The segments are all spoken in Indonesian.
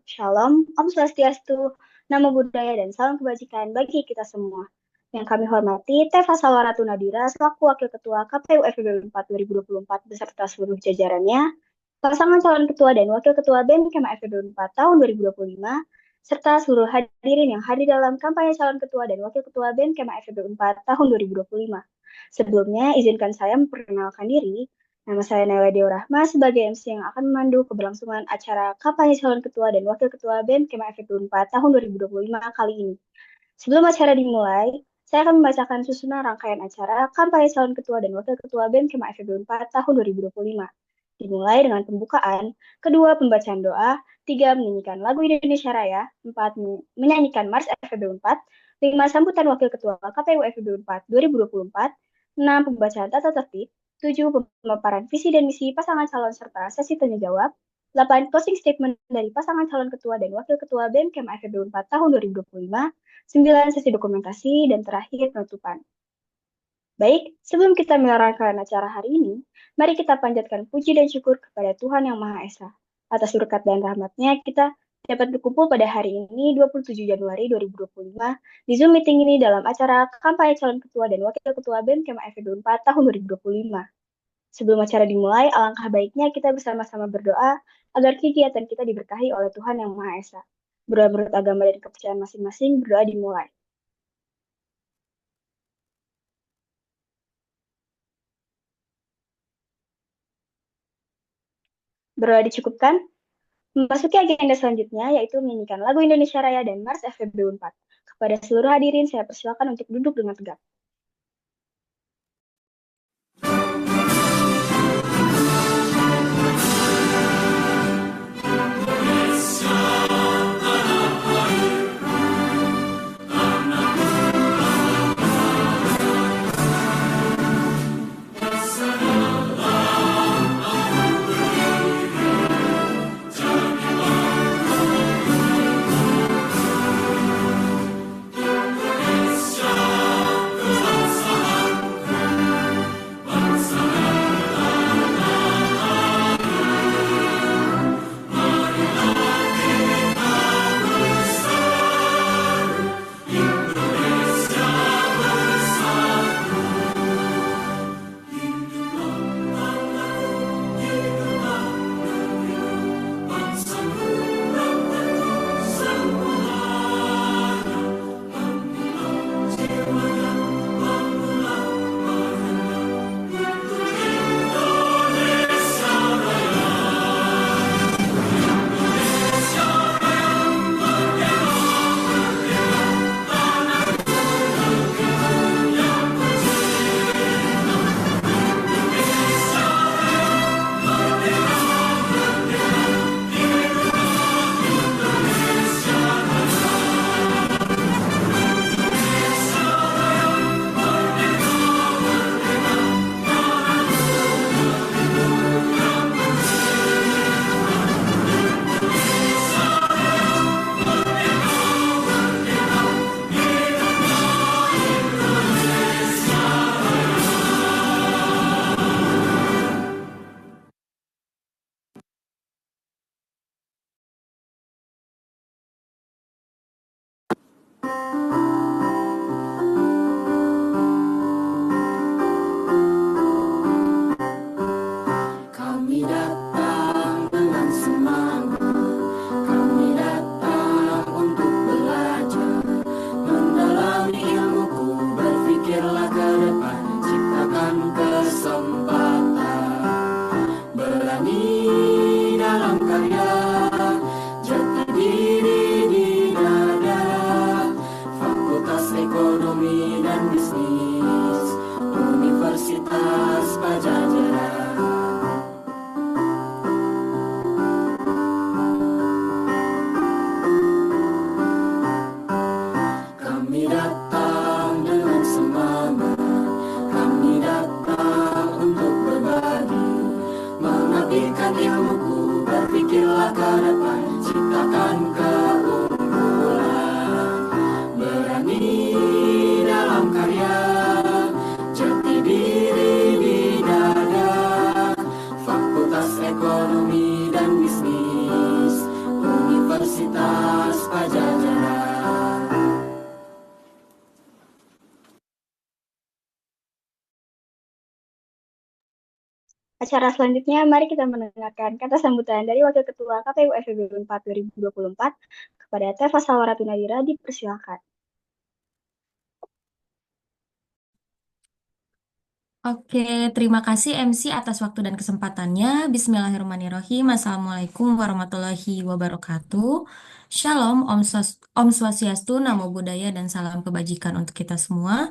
Shalom, Om Swastiastu, Namo Buddhaya dan salam kebajikan bagi kita semua. Yang kami hormati, Teva Salwaratu Nadira selaku Wakil Ketua KPU FEB 4 2024 beserta seluruh jajarannya, pasangan calon ketua dan wakil ketua BEM Kema FEB 4 tahun 2025, serta seluruh hadirin yang hadir dalam kampanye calon ketua dan wakil ketua BEM Kema FEB 4 tahun 2025. Sebelumnya, izinkan saya memperkenalkan diri. Nama saya Naila Dewa Rahma sebagai MC yang akan memandu keberlangsungan acara kampanye calon ketua dan wakil ketua BEM Kema FEB 4 tahun 2025 kali ini. Sebelum acara dimulai, saya akan membacakan susunan rangkaian acara kampanye calon ketua dan wakil ketua BEM Kema FEB 4 tahun 2025. Dimulai dengan pembukaan, kedua pembacaan doa, tiga menyanyikan lagu Indonesia Raya, empat menyanyikan Mars FEB 4, lima sambutan wakil ketua KPU FEB 4 2024, enam pembacaan tata tertib, 7 pemaparan visi dan misi pasangan calon serta sesi tanya jawab, 8 closing statement dari pasangan calon ketua dan wakil ketua BEM Kema FEB 4 tahun 2025, 9 sesi dokumentasi, dan terakhir penutupan. Baik, sebelum kita mengarahkan acara hari ini, mari kita panjatkan puji dan syukur kepada Tuhan Yang Maha Esa. Atas berkat dan rahmatnya, kita dapat berkumpul pada hari ini 27 Januari 2025 di Zoom meeting ini dalam acara kampanye calon ketua dan wakil ketua BEM Kema FEB 4 tahun 2025. Sebelum acara dimulai, alangkah baiknya kita bersama-sama berdoa agar kegiatan kita diberkahi oleh Tuhan Yang Maha Esa. Berdoa menurut agama dan kepercayaan masing-masing, berdoa dimulai. Berdoa dicukupkan. Memasuki agenda selanjutnya, yaitu menyanyikan lagu Indonesia Raya dan Mars FEB 4. Kepada seluruh hadirin, saya persilakan untuk duduk dengan tegak. Universitas Pajajaran. Acara selanjutnya, mari kita mendengarkan kata sambutan dari Wakil Ketua KPU FEB 4 2024 kepada Teva Salawara Tunadira, dipersilakan. Oke, terima kasih MC atas waktu dan kesempatannya. Bismillahirrahmanirrahim. Assalamualaikum warahmatullahi wabarakatuh. Shalom, Om Swastiastu, Namo Buddhaya, dan salam kebajikan untuk kita semua.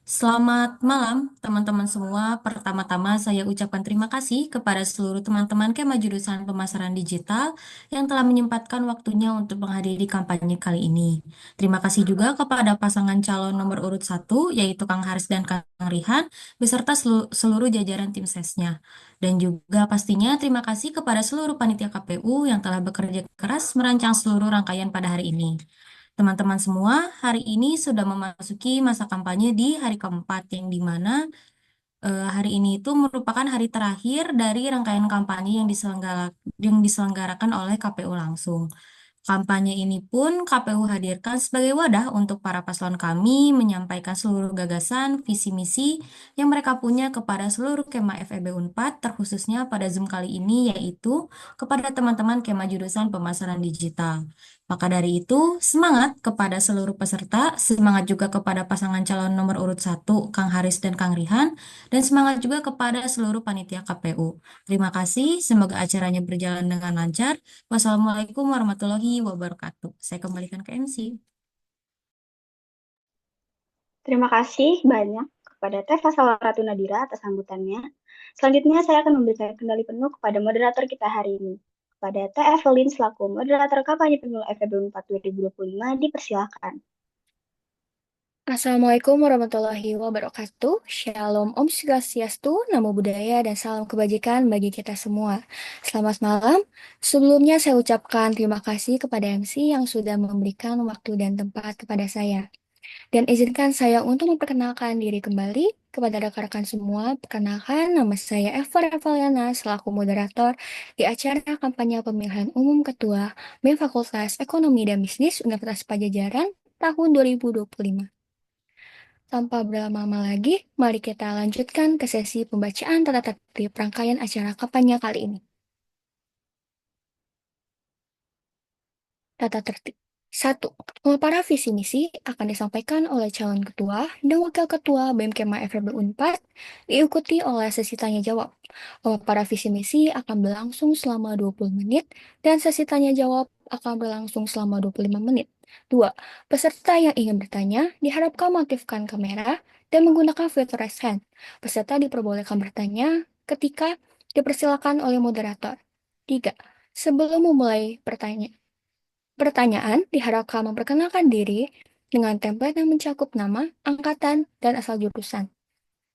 Selamat malam, teman-teman semua. Pertama-tama, saya ucapkan terima kasih kepada seluruh teman-teman Kema Jurusan Pemasaran Digital yang telah menyempatkan waktunya untuk menghadiri kampanye kali ini. Terima kasih juga kepada pasangan calon nomor urut 1, yaitu Kang Haris dan Kang Rihan, beserta seluruh jajaran tim sesnya. Dan juga pastinya terima kasih kepada seluruh panitia KPU yang telah bekerja keras merancang seluruh rangkaian pada hari ini. Teman-teman semua, hari ini sudah memasuki masa kampanye di hari keempat, yang dimana hari ini itu merupakan hari terakhir dari rangkaian kampanye yang diselenggarakan oleh KPU langsung. Kampanye ini pun KPU hadirkan sebagai wadah untuk para paslon kami menyampaikan seluruh gagasan, visi misi yang mereka punya kepada seluruh Kema FEB Unpad, terkhususnya pada Zoom kali ini, yaitu kepada teman-teman Kema Jurusan Pemasaran Digital. Maka dari itu, semangat kepada seluruh peserta, semangat juga kepada pasangan calon nomor urut 1, Kang Haris dan Kang Rihan, dan semangat juga kepada seluruh panitia KPU. Terima kasih, semoga acaranya berjalan dengan lancar. Wassalamualaikum warahmatullahi wabarakatuh. Saya kembalikan ke MC. Terima kasih banyak kepada Teva Salawara Tunadira atas sambutannya. Selanjutnya, saya akan memberikan kendali penuh kepada moderator kita hari ini. Kepada Teh Evelyn selaku moderator kampanye pemilu FEB 4 2025, dipersilakan. Assalamualaikum warahmatullahi wabarakatuh. Shalom Om Swastiastu, Namo Buddhaya, dan salam kebajikan bagi kita semua. Selamat malam. Sebelumnya saya ucapkan terima kasih kepada MC yang sudah memberikan waktu dan tempat kepada saya. Dan izinkan saya untuk memperkenalkan diri kembali kepada rekan-rekan semua. Perkenalkan, nama saya Eva Revaliana selaku moderator di acara kampanye pemilihan umum Ketua BEM Fakultas Ekonomi dan Bisnis Universitas Pajajaran tahun 2025. Tanpa berlama-lama lagi, mari kita lanjutkan ke sesi pembacaan tata tertib rangkaian acara kampanye kali ini. Tata tertib. 1. Pemaparan visi misi akan disampaikan oleh calon ketua dan wakil ketua BEM Kema FEB Unpad, diikuti oleh sesi tanya jawab. Pemaparan visi misi akan berlangsung selama 20 menit dan sesi tanya jawab akan berlangsung selama 25 menit. 2. Peserta yang ingin bertanya diharapkan mengaktifkan kamera dan menggunakan fitur raise hand. Peserta diperbolehkan bertanya ketika dipersilakan oleh moderator. 3. Sebelum memulai pertanyaan diharapkan memperkenalkan diri dengan template yang mencakup nama, angkatan, dan asal jurusan.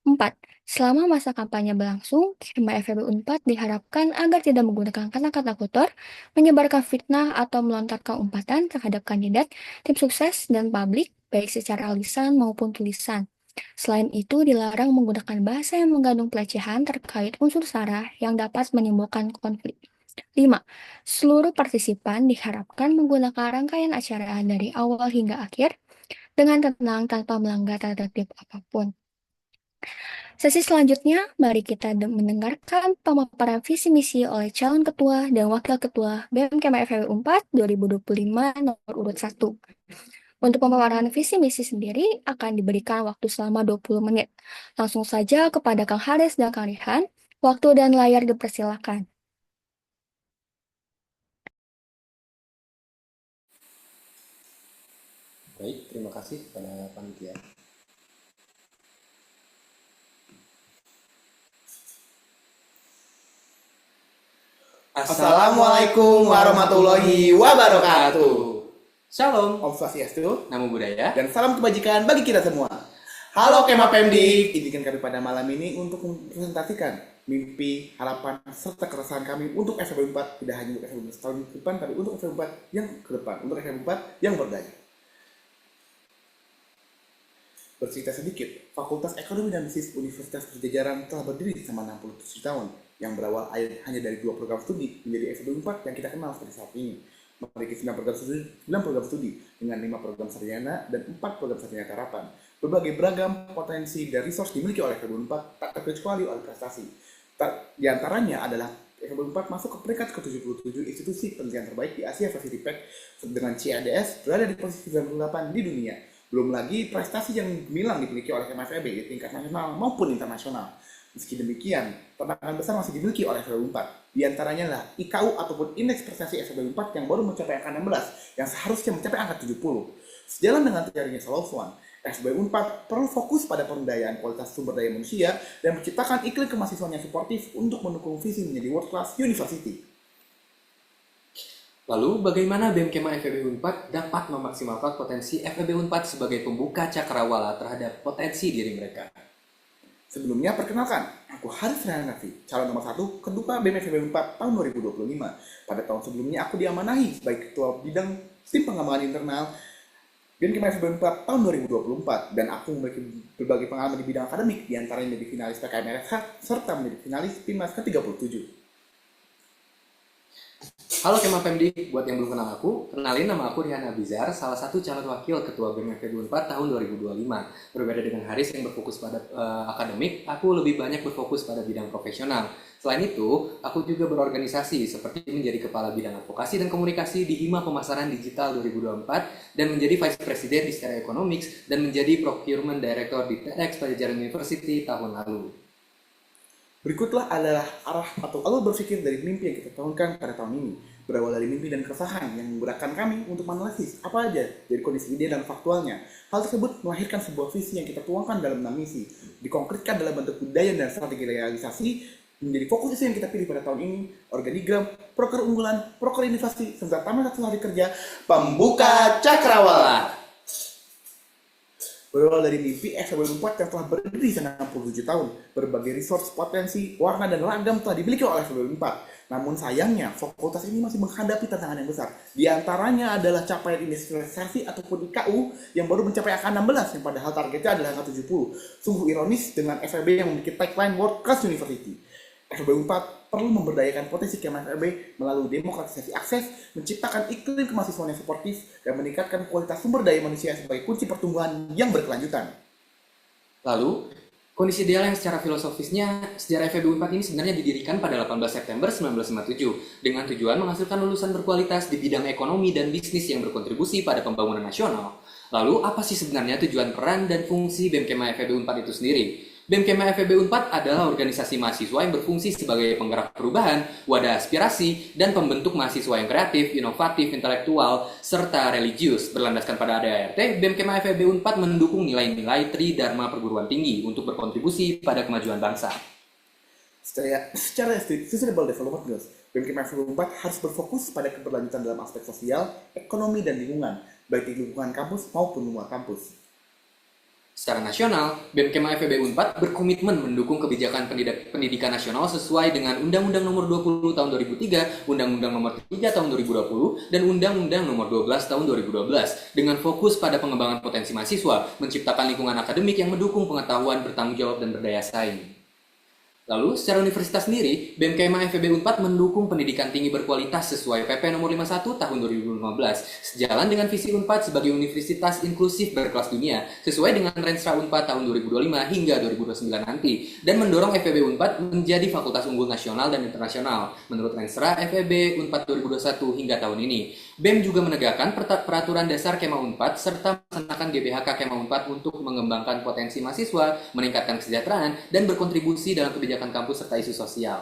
4. Selama masa kampanye berlangsung, Kema FEB Unpad diharapkan agar tidak menggunakan kata-kata kotor, menyebarkan fitnah, atau melontarkan umpatan terhadap kandidat, tim sukses, dan publik, baik secara lisan maupun tulisan. Selain itu, dilarang menggunakan bahasa yang mengandung pelecehan terkait unsur SARA yang dapat menimbulkan konflik. 5. Seluruh partisipan diharapkan menggunakan rangkaian acara dari awal hingga akhir dengan tenang tanpa melanggar tata tertib apapun. Sesi selanjutnya, mari kita mendengarkan pemaparan visi misi oleh calon ketua dan wakil ketua BEM Kema FEB 4 2025 nomor urut 1. Untuk pemaparan visi misi sendiri akan diberikan waktu selama 20 menit. Langsung saja kepada Kang Haris dan Kang Rihan, waktu dan layar dipersilakan. Baik, terima kasih kepada panitia. Assalamualaikum warahmatullahi wabarakatuh. Shalom, Om Swastiastu, Namo Buddhaya, dan salam kebajikan bagi kita semua. Halo Kema Pemdik, izinkan kami pada malam ini untuk mempresentasikan mimpi, harapan, serta keresahan kami untuk FEB 4, tidak hanya untuk FEB 4 tahun ke depan, tapi untuk FEB 4 yang ke depan, untuk FEB 4 yang berdaya. Bercerita sedikit, Fakultas Ekonomi dan Bisnis Universitas Pajajaran telah berdiri selama 67 tahun, yang berawal hanya dari 2 program studi menjadi FEB 4 yang kita kenal seperti saat ini. memiliki 9 program studi dengan 5 program sarjana dan 4 program sarjana terapan. Berbagai beragam potensi dan resource dimiliki oleh FEB Unpad tak terkecuali oleh prestasi. Di antaranya adalah FEB Unpad masuk ke peringkat ke-77 institusi penelitian terbaik di Asia Pacific Pack dengan CADS berada di posisi 98 di dunia. Belum lagi prestasi yang gemilang dimiliki oleh FEB di tingkat nasional maupun internasional. Meski demikian, tantangan besar masih dimiliki oleh FEB Unpad. Di antaranya adalah IKU ataupun Indeks Prestasi FEB Unpad yang baru mencapai angka 16, yang seharusnya mencapai angka 70. Sejalan dengan terjadinya Soloswan, FEB Unpad perlu fokus pada pemberdayaan kualitas sumber daya manusia dan menciptakan iklim kemahasiswaan yang suportif untuk mendukung visi menjadi world class university. Lalu, bagaimana BEM Kema FEB Unpad dapat memaksimalkan potensi FEB Unpad sebagai pembuka cakrawala terhadap potensi diri mereka? Sebelumnya, perkenalkan, aku Haris Rehanafi, calon nomor 1 Ketua BEM FEB Unpad tahun 2025. Pada tahun sebelumnya, aku diamanahi sebagai Ketua Bidang Tim Pengembangan Internal BEM Kema FEB Unpad tahun 2024, dan aku memiliki berbagai pengalaman di bidang akademik, diantaranya menjadi finalis PKMRSH, serta menjadi finalis PIMNAS ke-37. Halo Kema Pemdi, buat yang belum kenal aku, kenalin nama aku Rihan Abizar, salah satu calon wakil Ketua BEM FEB Unpad tahun 2025. Berbeda dengan Haris yang berfokus pada akademik, aku lebih banyak berfokus pada bidang profesional. Selain itu, aku juga berorganisasi seperti menjadi Kepala Bidang Advokasi dan Komunikasi di Hima Pemasaran Digital 2024 dan menjadi Vice President di Stereo Economics dan menjadi Procurement Director di TEDx Pajajaran University tahun lalu. Berikutlah adalah arah atau alur berpikir dari mimpi yang kita tahunkan pada tahun ini. Berawal dari mimpi dan keresahan yang menggerakkan kami untuk menganalisis apa aja dari kondisi ide dan faktualnya. Hal tersebut melahirkan sebuah visi yang kita tuangkan dalam 6 misi, dikonkretkan dalam bentuk budaya dan strategi realisasi, menjadi fokus isu yang kita pilih pada tahun ini, organigram, proker unggulan, proker inovasi, serta taman 1 hari kerja, pembuka cakrawala. Berawal dari mimpi, FEB Unpad yang telah berdiri selama 67 tahun, berbagai resource, potensi, warna, dan ragam telah dimiliki oleh FEB Unpad. Namun sayangnya, fakultas ini masih menghadapi tantangan yang besar. Di antaranya adalah capaian industrialisasi ataupun IKU yang baru mencapai angka 16, yang padahal targetnya adalah angka 70. Sungguh ironis dengan FEB yang memiliki tagline World Class University. FEB Unpad perlu memberdayakan potensi Kema FEB melalui demokratisasi akses, menciptakan iklim kemahasiswaan yang suportif, dan meningkatkan kualitas sumber daya manusia sebagai kunci pertumbuhan yang berkelanjutan. Lalu, kondisi ideal yang secara filosofisnya, sejarah FEB Unpad ini sebenarnya didirikan pada 18 September 1957 dengan tujuan menghasilkan lulusan berkualitas di bidang ekonomi dan bisnis yang berkontribusi pada pembangunan nasional. Lalu, apa sih sebenarnya tujuan, peran, dan fungsi BEM Kema FEB Unpad itu sendiri? BEM Kema FEB Unpad adalah organisasi mahasiswa yang berfungsi sebagai penggerak perubahan, wadah aspirasi, dan pembentuk mahasiswa yang kreatif, inovatif, intelektual, serta religius. Berlandaskan pada ADART, BEM Kema FEB Unpad mendukung nilai-nilai Tridharma perguruan tinggi untuk berkontribusi pada kemajuan bangsa. Secara Sustainable Development Goals, BEM Kema FEB Unpad harus berfokus pada keberlanjutan dalam aspek sosial, ekonomi, dan lingkungan, baik di lingkungan kampus maupun luar kampus. Secara nasional, BEM Kema FEB Unpad berkomitmen mendukung kebijakan pendidikan nasional sesuai dengan Undang-Undang Nomor 20 Tahun 2003, Undang-Undang Nomor 3 Tahun 2020, dan Undang-Undang Nomor 12 Tahun 2012 dengan fokus pada pengembangan potensi mahasiswa, menciptakan lingkungan akademik yang mendukung pengetahuan, bertanggung jawab, dan berdaya saing. Lalu, secara universitas sendiri, BEM Kema FEB Unpad mendukung pendidikan tinggi berkualitas sesuai PP Nomor 51 Tahun 2015, sejalan dengan visi Unpad sebagai universitas inklusif berkelas dunia, sesuai dengan Renstra Unpad tahun 2025 hingga 2029 nanti, dan mendorong FEB Unpad menjadi fakultas unggul nasional dan internasional, menurut Renstra FEB Unpad 2021 hingga tahun ini. BEM juga menegakkan peraturan dasar Kema Unpad, serta melaksanakan GBHK Kema Unpad untuk mengembangkan potensi mahasiswa, meningkatkan kesejahteraan, dan berkontribusi dalam kebijakan kampus serta isu sosial.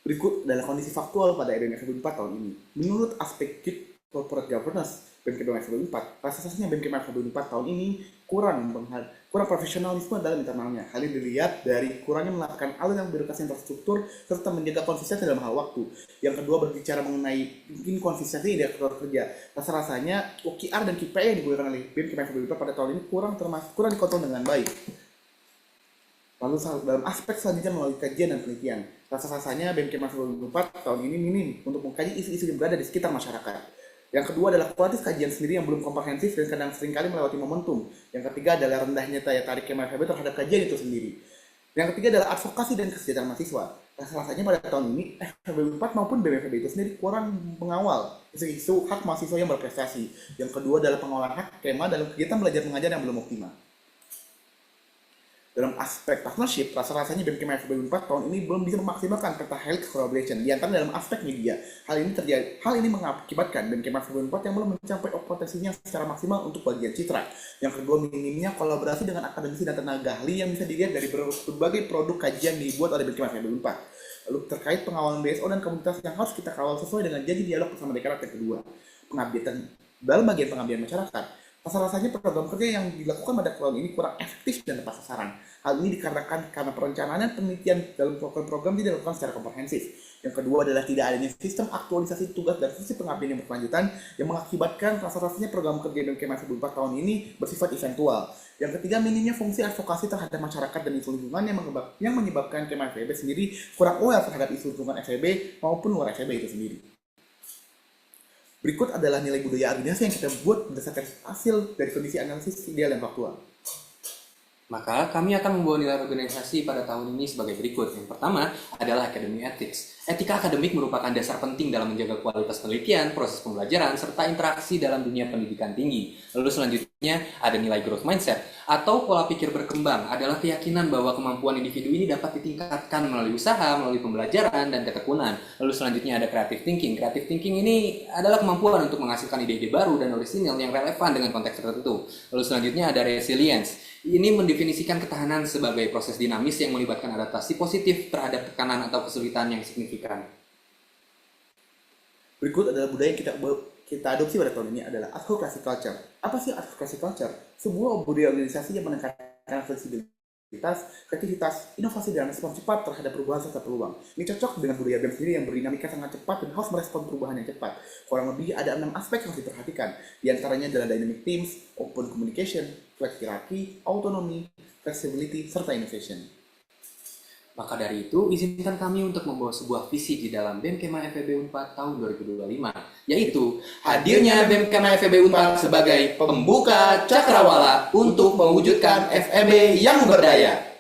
Berikut adalah kondisi faktual pada BEM FEB Unpad tahun ini. Menurut aspek corporate governance BEM Kema FEB Unpad, rasa-rasanya BEM Kema FEB Unpad tahun ini kurang profesionalisme dalam internalnya. Hal ini dilihat dari kurangnya melakukan aliran birokrasi infrastruktur serta menjaga konsistensi dalam hal waktu. Yang kedua, berbicara mengenai inkonsistensi di aktor kerja. Rasa-rasanya OKR dan KPI yang digunakan oleh BEM Kema FEB Unpad pada tahun ini kurang dikontrol dengan baik. Lalu dalam aspek selanjutnya melalui kajian dan penelitian. Rasa-rasanya BEM Kema FEB Unpad tahun ini minim untuk mengkaji isu-isu yang berada di sekitar masyarakat. Yang kedua adalah kualitas kajian sendiri yang belum komprehensif dan kadang seringkali melewati momentum. Yang ketiga adalah rendahnya daya tarik Kema FEB terhadap kajian itu sendiri. Yang ketiga adalah advokasi dan kesejahteraan mahasiswa. Rasanya pada tahun ini FEB 4 maupun BMFEB itu sendiri kurang mengawal isu-isu hak mahasiswa yang berprestasi. Yang kedua adalah pengawalan hak kema dalam kegiatan belajar mengajar yang belum optimal. Dalam aspek partnership, rasa-rasanya BMKM FEB 4 tahun ini belum bisa memaksimalkan peta health collaboration, di antara dalam aspek media. Hal ini mengakibatkan BMKM FEB 4 yang belum mencapai potensinya secara maksimal untuk bagian citra. Yang kedua, minimnya kolaborasi dengan akademisi dan tenaga ahli yang bisa dilihat dari berbagai produk kajian dibuat oleh BMKM FEB 4. Lalu terkait pengawalan BSO dan komunitas yang harus kita kawal sesuai dengan janji dialog bersama Dekranat yang kedua. Dalam bagian pengabdian masyarakat, rasa-rasanya program kerja yang dilakukan pada tahun ini kurang efektif dan tepat sasaran. Hal ini dikarenakan karena perencanaan dan penelitian dalam program tidak dilakukan secara komprehensif. Yang kedua adalah tidak adanya sistem aktualisasi tugas dan fungsi pengabdian yang berkelanjutan yang mengakibatkan rasa-rasanya program kerja BMKM FEB 4 tahun ini bersifat eventual. Yang ketiga, minimnya fungsi advokasi terhadap masyarakat dan isu lingkungan yang menyebabkan KM FEB sendiri kurang aware terhadap isu lingkungan FEB maupun luar FEB itu sendiri. Berikut adalah nilai budaya organisasi yang kita buat berdasarkan hasil dari kondisi analisis ideal dan faktual. Maka kami akan membawa nilai organisasi pada tahun ini sebagai berikut. Yang pertama adalah Academic Ethics. Etika akademik merupakan dasar penting dalam menjaga kualitas penelitian, proses pembelajaran, serta interaksi dalam dunia pendidikan tinggi. Lalu selanjutnya ada nilai growth mindset atau pola pikir berkembang, adalah keyakinan bahwa kemampuan individu ini dapat ditingkatkan melalui usaha, melalui pembelajaran, dan ketekunan. Lalu selanjutnya ada creative thinking. Creative thinking ini adalah kemampuan untuk menghasilkan ide-ide baru dan orisinal yang relevan dengan konteks tertentu. Lalu selanjutnya ada resilience. Ini mendefinisikan ketahanan sebagai proses dinamis yang melibatkan adaptasi positif terhadap tekanan atau kesulitan yang signifikan. Berikut adalah budaya yang kita adopsi pada tahun ini adalah advocacy culture. Apa sih advocacy culture? Sebuah budaya organisasi yang menekankan fleksibilitas, kreativitas, inovasi, dan respons cepat terhadap perubahan serta peluang. Ini cocok dengan budaya BEM sendiri yang berdinamika sangat cepat dan harus merespon perubahan yang cepat. Kurang lebih ada 6 aspek yang harus diperhatikan. Di antaranya adalah dynamic teams, open communication, flex hierarchy, autonomy, flexibility, serta innovation. Maka dari itu, izinkan kami untuk membawa sebuah visi di dalam BEM Kema FEB 4 tahun 2025, yaitu hadirnya BEM Kema FEB 4 sebagai pembuka cakrawala untuk mewujudkan FEB yang berdaya.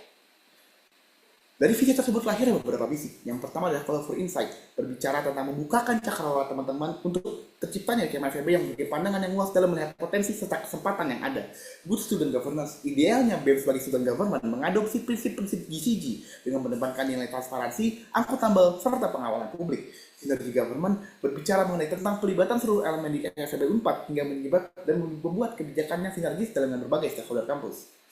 Dari visi tersebut lahir beberapa visi. Yang pertama adalah Call for Insight, berbicara tentang membukakan cakrawala teman-teman untuk terciptanya Kema FEB yang memiliki pandangan yang luas dalam melihat potensi serta kesempatan yang ada. Good Student Governance, idealnya BEM sebagai student government mengadopsi prinsip-prinsip GCG dengan mendepankan nilai transparansi, akuntabel, serta pengawalan publik. Synergy Government berbicara mengenai tentang pelibatan seluruh elemen di FEB 4 hingga menyebabkan dan membuat kebijakannya sinergis dalam berbagai stakeholder kampus.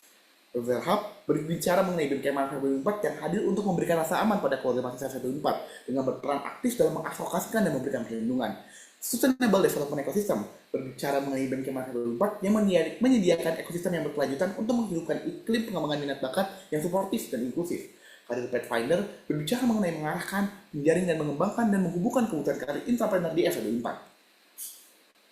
Profesor Hub berbicara mengenai BEM Kema FEB 4 yang hadir untuk memberikan rasa aman pada keluarga mahasiswa FEB 4 dengan berperan aktif dalam mengadvokasikan dan memberikan perlindungan. Sustainable Development Ecosystem berbicara mengenai BEM Kema FEB 4 yang menyediakan ekosistem yang berkelanjutan untuk menghidupkan iklim pengembangan minat bakat yang suportif dan inklusif. Career Pathfinder berbicara mengenai mengarahkan, menjaring dan mengembangkan dan menghubungkan kebutuhan karir intrapreneur di FEB 4.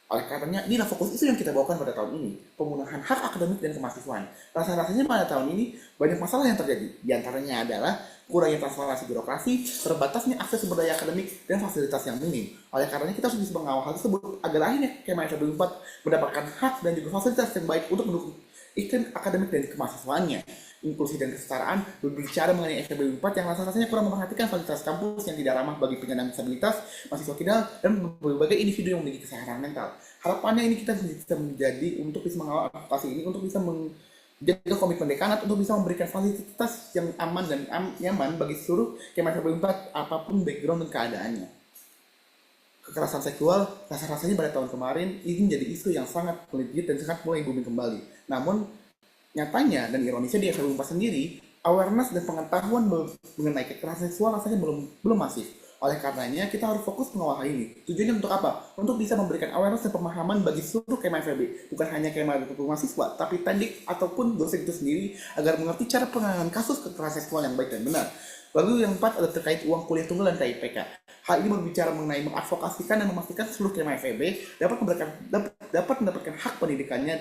Oleh karenanya, inilah fokus isu yang kita bawakan pada tahun ini, pemenuhan hak akademik dan kemahasiswaan. Rasa-rasanya pada tahun ini, banyak masalah yang terjadi. Di antaranya adalah kurangnya transparansi birokrasi, terbatasnya akses sumber daya akademik, dan fasilitas yang minim. Oleh karenanya, kita harus bisa mengawal hal tersebut agar akhirnya Kema FEB 4 mendapatkan hak dan juga fasilitas yang baik untuk mendukung iklim akademik dan kemahasiswaannya. Inklusi dan kesetaraan berbicara mengenai FEB 4 yang rasa-rasanya kurang memperhatikan fasilitas kampus yang tidak ramah bagi penyandang disabilitas, mahasiswa kidal, dan berbagai individu yang memiliki kesehatan mental. Harapannya ini kita bisa menjadi untuk bisa mengawal advokasi ini, untuk bisa menjaga komitmen dekanat, untuk bisa memberikan fasilitas yang aman dan nyaman bagi seluruh Kema FEB 4 apapun background dan keadaannya. Kekerasan seksual, rasa-rasanya pada tahun kemarin ini menjadi isu yang sangat melejit dan sangat mulai booming kembali. Namun, nyatanya dan ironisnya di FEB 4 sendiri, awareness dan pengetahuan mengenai kekerasan seksual rasanya belum masif. Oleh karenanya, kita harus fokus pengawalan ini. Tujuannya untuk apa? Untuk bisa memberikan awareness dan pemahaman bagi seluruh Kema FEB. Bukan hanya Kema mahasiswa, tapi tendik ataupun dosen itu sendiri agar mengerti cara penanganan kasus kekerasan seksual yang baik dan benar. Lalu yang 4 adalah terkait uang kuliah tunggal dan TIPK. Hal ini berbicara mengenai mengadvokasikan dan memastikan seluruh Kema FEB dapat mendapatkan hak pendidikannya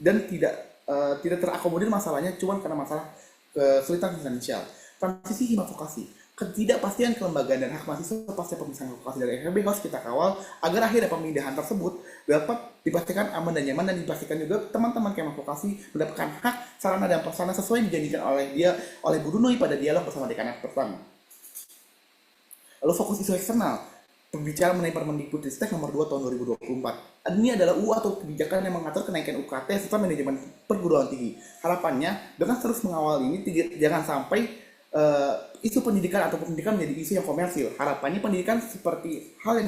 dan tidak terakomodir masalahnya cuma karena masalah kesulitan finansial. Transisi hima vokasi, ketidakpastian kelembagaan dan hak mahasiswa pasca pemisahan vokasi dari FEB harus kita kawal agar akhirnya pemindahan tersebut dapat dipastikan aman dan nyaman, dan dipastikan juga teman-teman Kema Vokasi mendapatkan hak, sarana dan prasarana sesuai dijanjikan oleh Bu Dunoi pada dialog bersama dekanat pertama. Lalu fokus isu eksternal, berbicara mengenai Permendikbudristek nomor 2 tahun 2024. Ini adalah UU atau kebijakan yang mengatur kenaikan UKT serta manajemen perguruan tinggi. Harapannya dengan terus mengawal ini jangan sampai isu pendidikan atau pendidikan menjadi isu yang komersil. Harapannya pendidikan seperti hal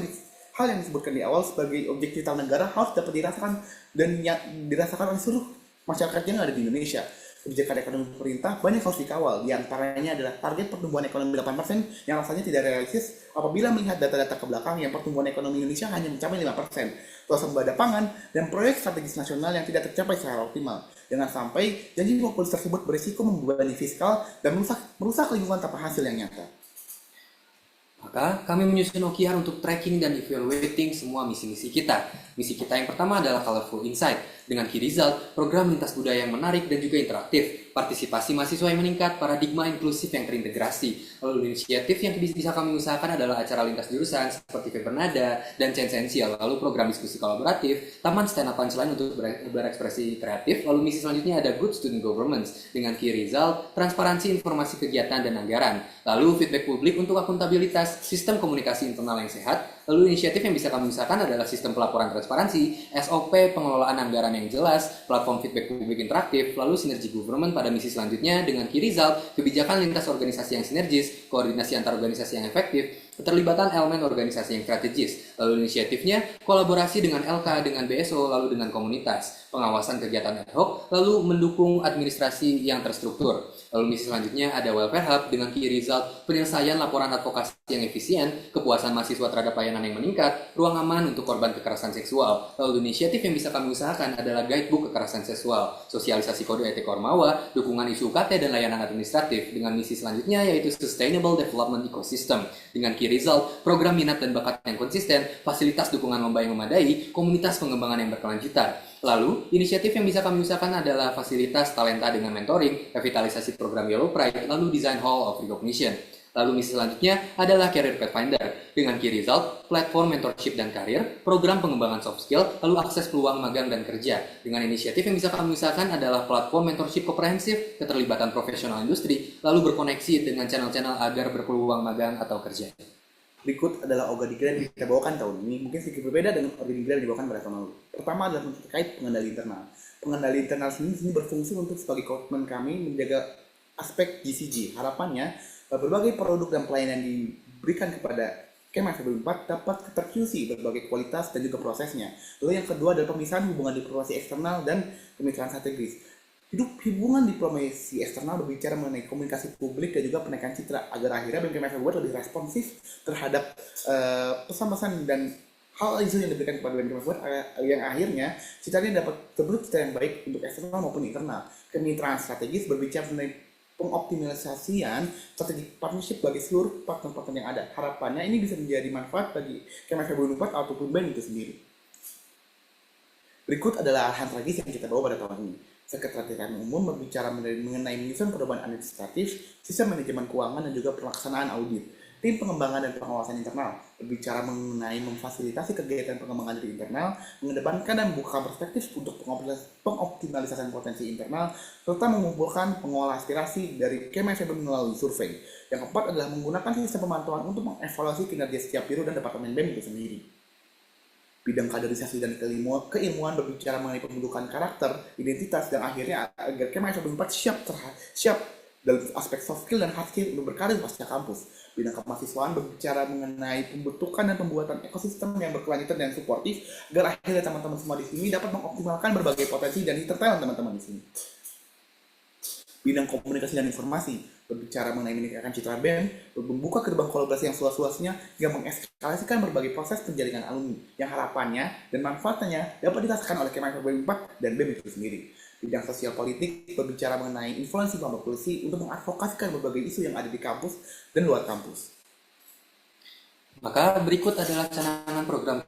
yang disebutkan di awal sebagai objek vital negara harus dapat dirasakan dan dirasakan oleh seluruh masyarakat yang ada di Indonesia. Kebijakan ekonomi pemerintah banyak harus dikawal, di antaranya adalah target pertumbuhan ekonomi 8% yang rasanya tidak realistis apabila melihat data-data ke belakang yang pertumbuhan ekonomi Indonesia hanya mencapai 5%, swasembada pangan, dan proyek strategis nasional yang tidak tercapai secara optimal. Jangan sampai janji populis tersebut berisiko membebani fiskal dan merusak lingkungan tanpa hasil yang nyata. Maka kami menyusun OKR untuk tracking dan evaluating semua misi-misi kita. Misi kita yang pertama adalah Colorful Insight. Dengan key result, program lintas budaya yang menarik dan juga interaktif. Partisipasi mahasiswa yang meningkat, paradigma inklusif yang terintegrasi. Lalu inisiatif yang bisa kami usahakan adalah acara lintas jurusan seperti Febernada dan Censensial. Lalu program diskusi kolaboratif, taman stand up punchline untuk berekspresi kreatif. Lalu misi selanjutnya ada Good Student Governance. Dengan key result, transparansi informasi kegiatan dan anggaran. Lalu feedback publik untuk akuntabilitas, sistem komunikasi internal yang sehat. Lalu inisiatif yang bisa kami usahakan adalah sistem pelaporan transparansi, SOP pengelolaan anggaran yang jelas, platform feedback publik interaktif, lalu sinergi government pada misi selanjutnya dengan key result, kebijakan lintas organisasi yang sinergis, koordinasi antar organisasi yang efektif, keterlibatan elemen organisasi yang strategis, lalu inisiatifnya kolaborasi dengan LK, dengan BSO, lalu dengan komunitas, pengawasan kegiatan ad hoc, lalu mendukung administrasi yang terstruktur. Lalu misi selanjutnya ada Welfare Hub dengan key result, penyelesaian laporan advokasi yang efisien, kepuasan mahasiswa terhadap layanan yang meningkat, ruang aman untuk korban kekerasan seksual. Lalu inisiatif yang bisa kami usahakan adalah guidebook kekerasan seksual, sosialisasi kode etik Ormawa, dukungan isu UKT dan layanan administratif. Dengan misi selanjutnya yaitu Sustainable Development Ecosystem. Dengan key result, program minat dan bakat yang konsisten, fasilitas dukungan lomba yang memadai, komunitas pengembangan yang berkelanjutan. Lalu, inisiatif yang bisa kami usahakan adalah fasilitas talenta dengan mentoring, revitalisasi program Yellow Pride, lalu design hall of recognition. Lalu misi selanjutnya adalah Career Pathfinder dengan key result, platform mentorship dan karir, program pengembangan soft skill, lalu akses peluang magang dan kerja. Dengan inisiatif yang bisa kami usahakan adalah platform mentorship komprehensif, keterlibatan profesional industri, lalu berkoneksi dengan channel-channel agar berpeluang magang atau kerja. Berikut adalah Organigram yang kita bawakan tahun ini, mungkin sedikit berbeda dengan Organigram yang dibawakan pada tahun lalu. Pertama adalah terkait pengendali internal. Pengendali internal sini berfungsi untuk sebagai komitmen kami menjaga aspek GCG. Harapannya, berbagai produk dan pelayanan yang diberikan kepada Kemah 2004 dapat ter-QC berbagai kualitas dan juga prosesnya. Lalu yang kedua adalah pemisahan hubungan diplomasi eksternal dan kemitraan strategis. Hubungan diplomasi eksternal berbicara mengenai komunikasi publik dan juga penaikan citra agar akhirnya BMKM FEB lebih responsif terhadap pesan-pesan dan hal isu yang diberikan kepada BMKM FEB yang akhirnya citranya dapat terbentuk citra yang baik untuk eksternal maupun internal. Kemitraan strategis berbicara mengenai pengoptimalisasian strategi partnership bagi seluruh partner-partner yang ada. Harapannya ini bisa menjadi manfaat bagi KMF 2004 ataupun BEM itu sendiri. Berikut adalah arahan strategis yang kita bawa pada tahun ini. Sekretariat Umum berbicara mengenai menyusun pedoman administratif, sistem manajemen keuangan dan juga pelaksanaan audit. Tim pengembangan dan pengawasan internal berbicara mengenai memfasilitasi kegiatan pengembangan dari internal, mengedepankan dan membuka perspektif untuk pengoptimalisasian potensi internal, serta mengumpulkan pengolah aspirasi dari KMFB melalui survei. Yang keempat adalah menggunakan sistem pemantauan untuk mengevaluasi kinerja setiap biro dan departemen BEM itu sendiri. Bidang kaderisasi dan keilmuan berbicara mengenai pembentukan karakter, identitas, dan akhirnya agar KMFB 4 siap dalam aspek soft skill dan hard skill untuk berkarir pasca kampus. Bidang kemahasiswaan berbicara mengenai pembentukan dan pembuatan ekosistem yang berkelanjutan dan suportif agar akhirnya teman-teman semua di sini dapat mengoptimalkan berbagai potensi dan talent teman-teman di sini. Bidang komunikasi dan informasi berbicara mengenai meningkatkan citra BEM, membuka gerbang kolaborasi yang seluas-luasnya hingga mengeskalasikan berbagai proses penjaringan alumni yang harapannya dan manfaatnya dapat dirasakan oleh KMF 4 dan BEM itu sendiri. Bidang sosial politik berbicara mengenai influensi public policy untuk mengadvokasikan berbagai isu yang ada di kampus dan luar kampus. Maka berikut adalah canangan program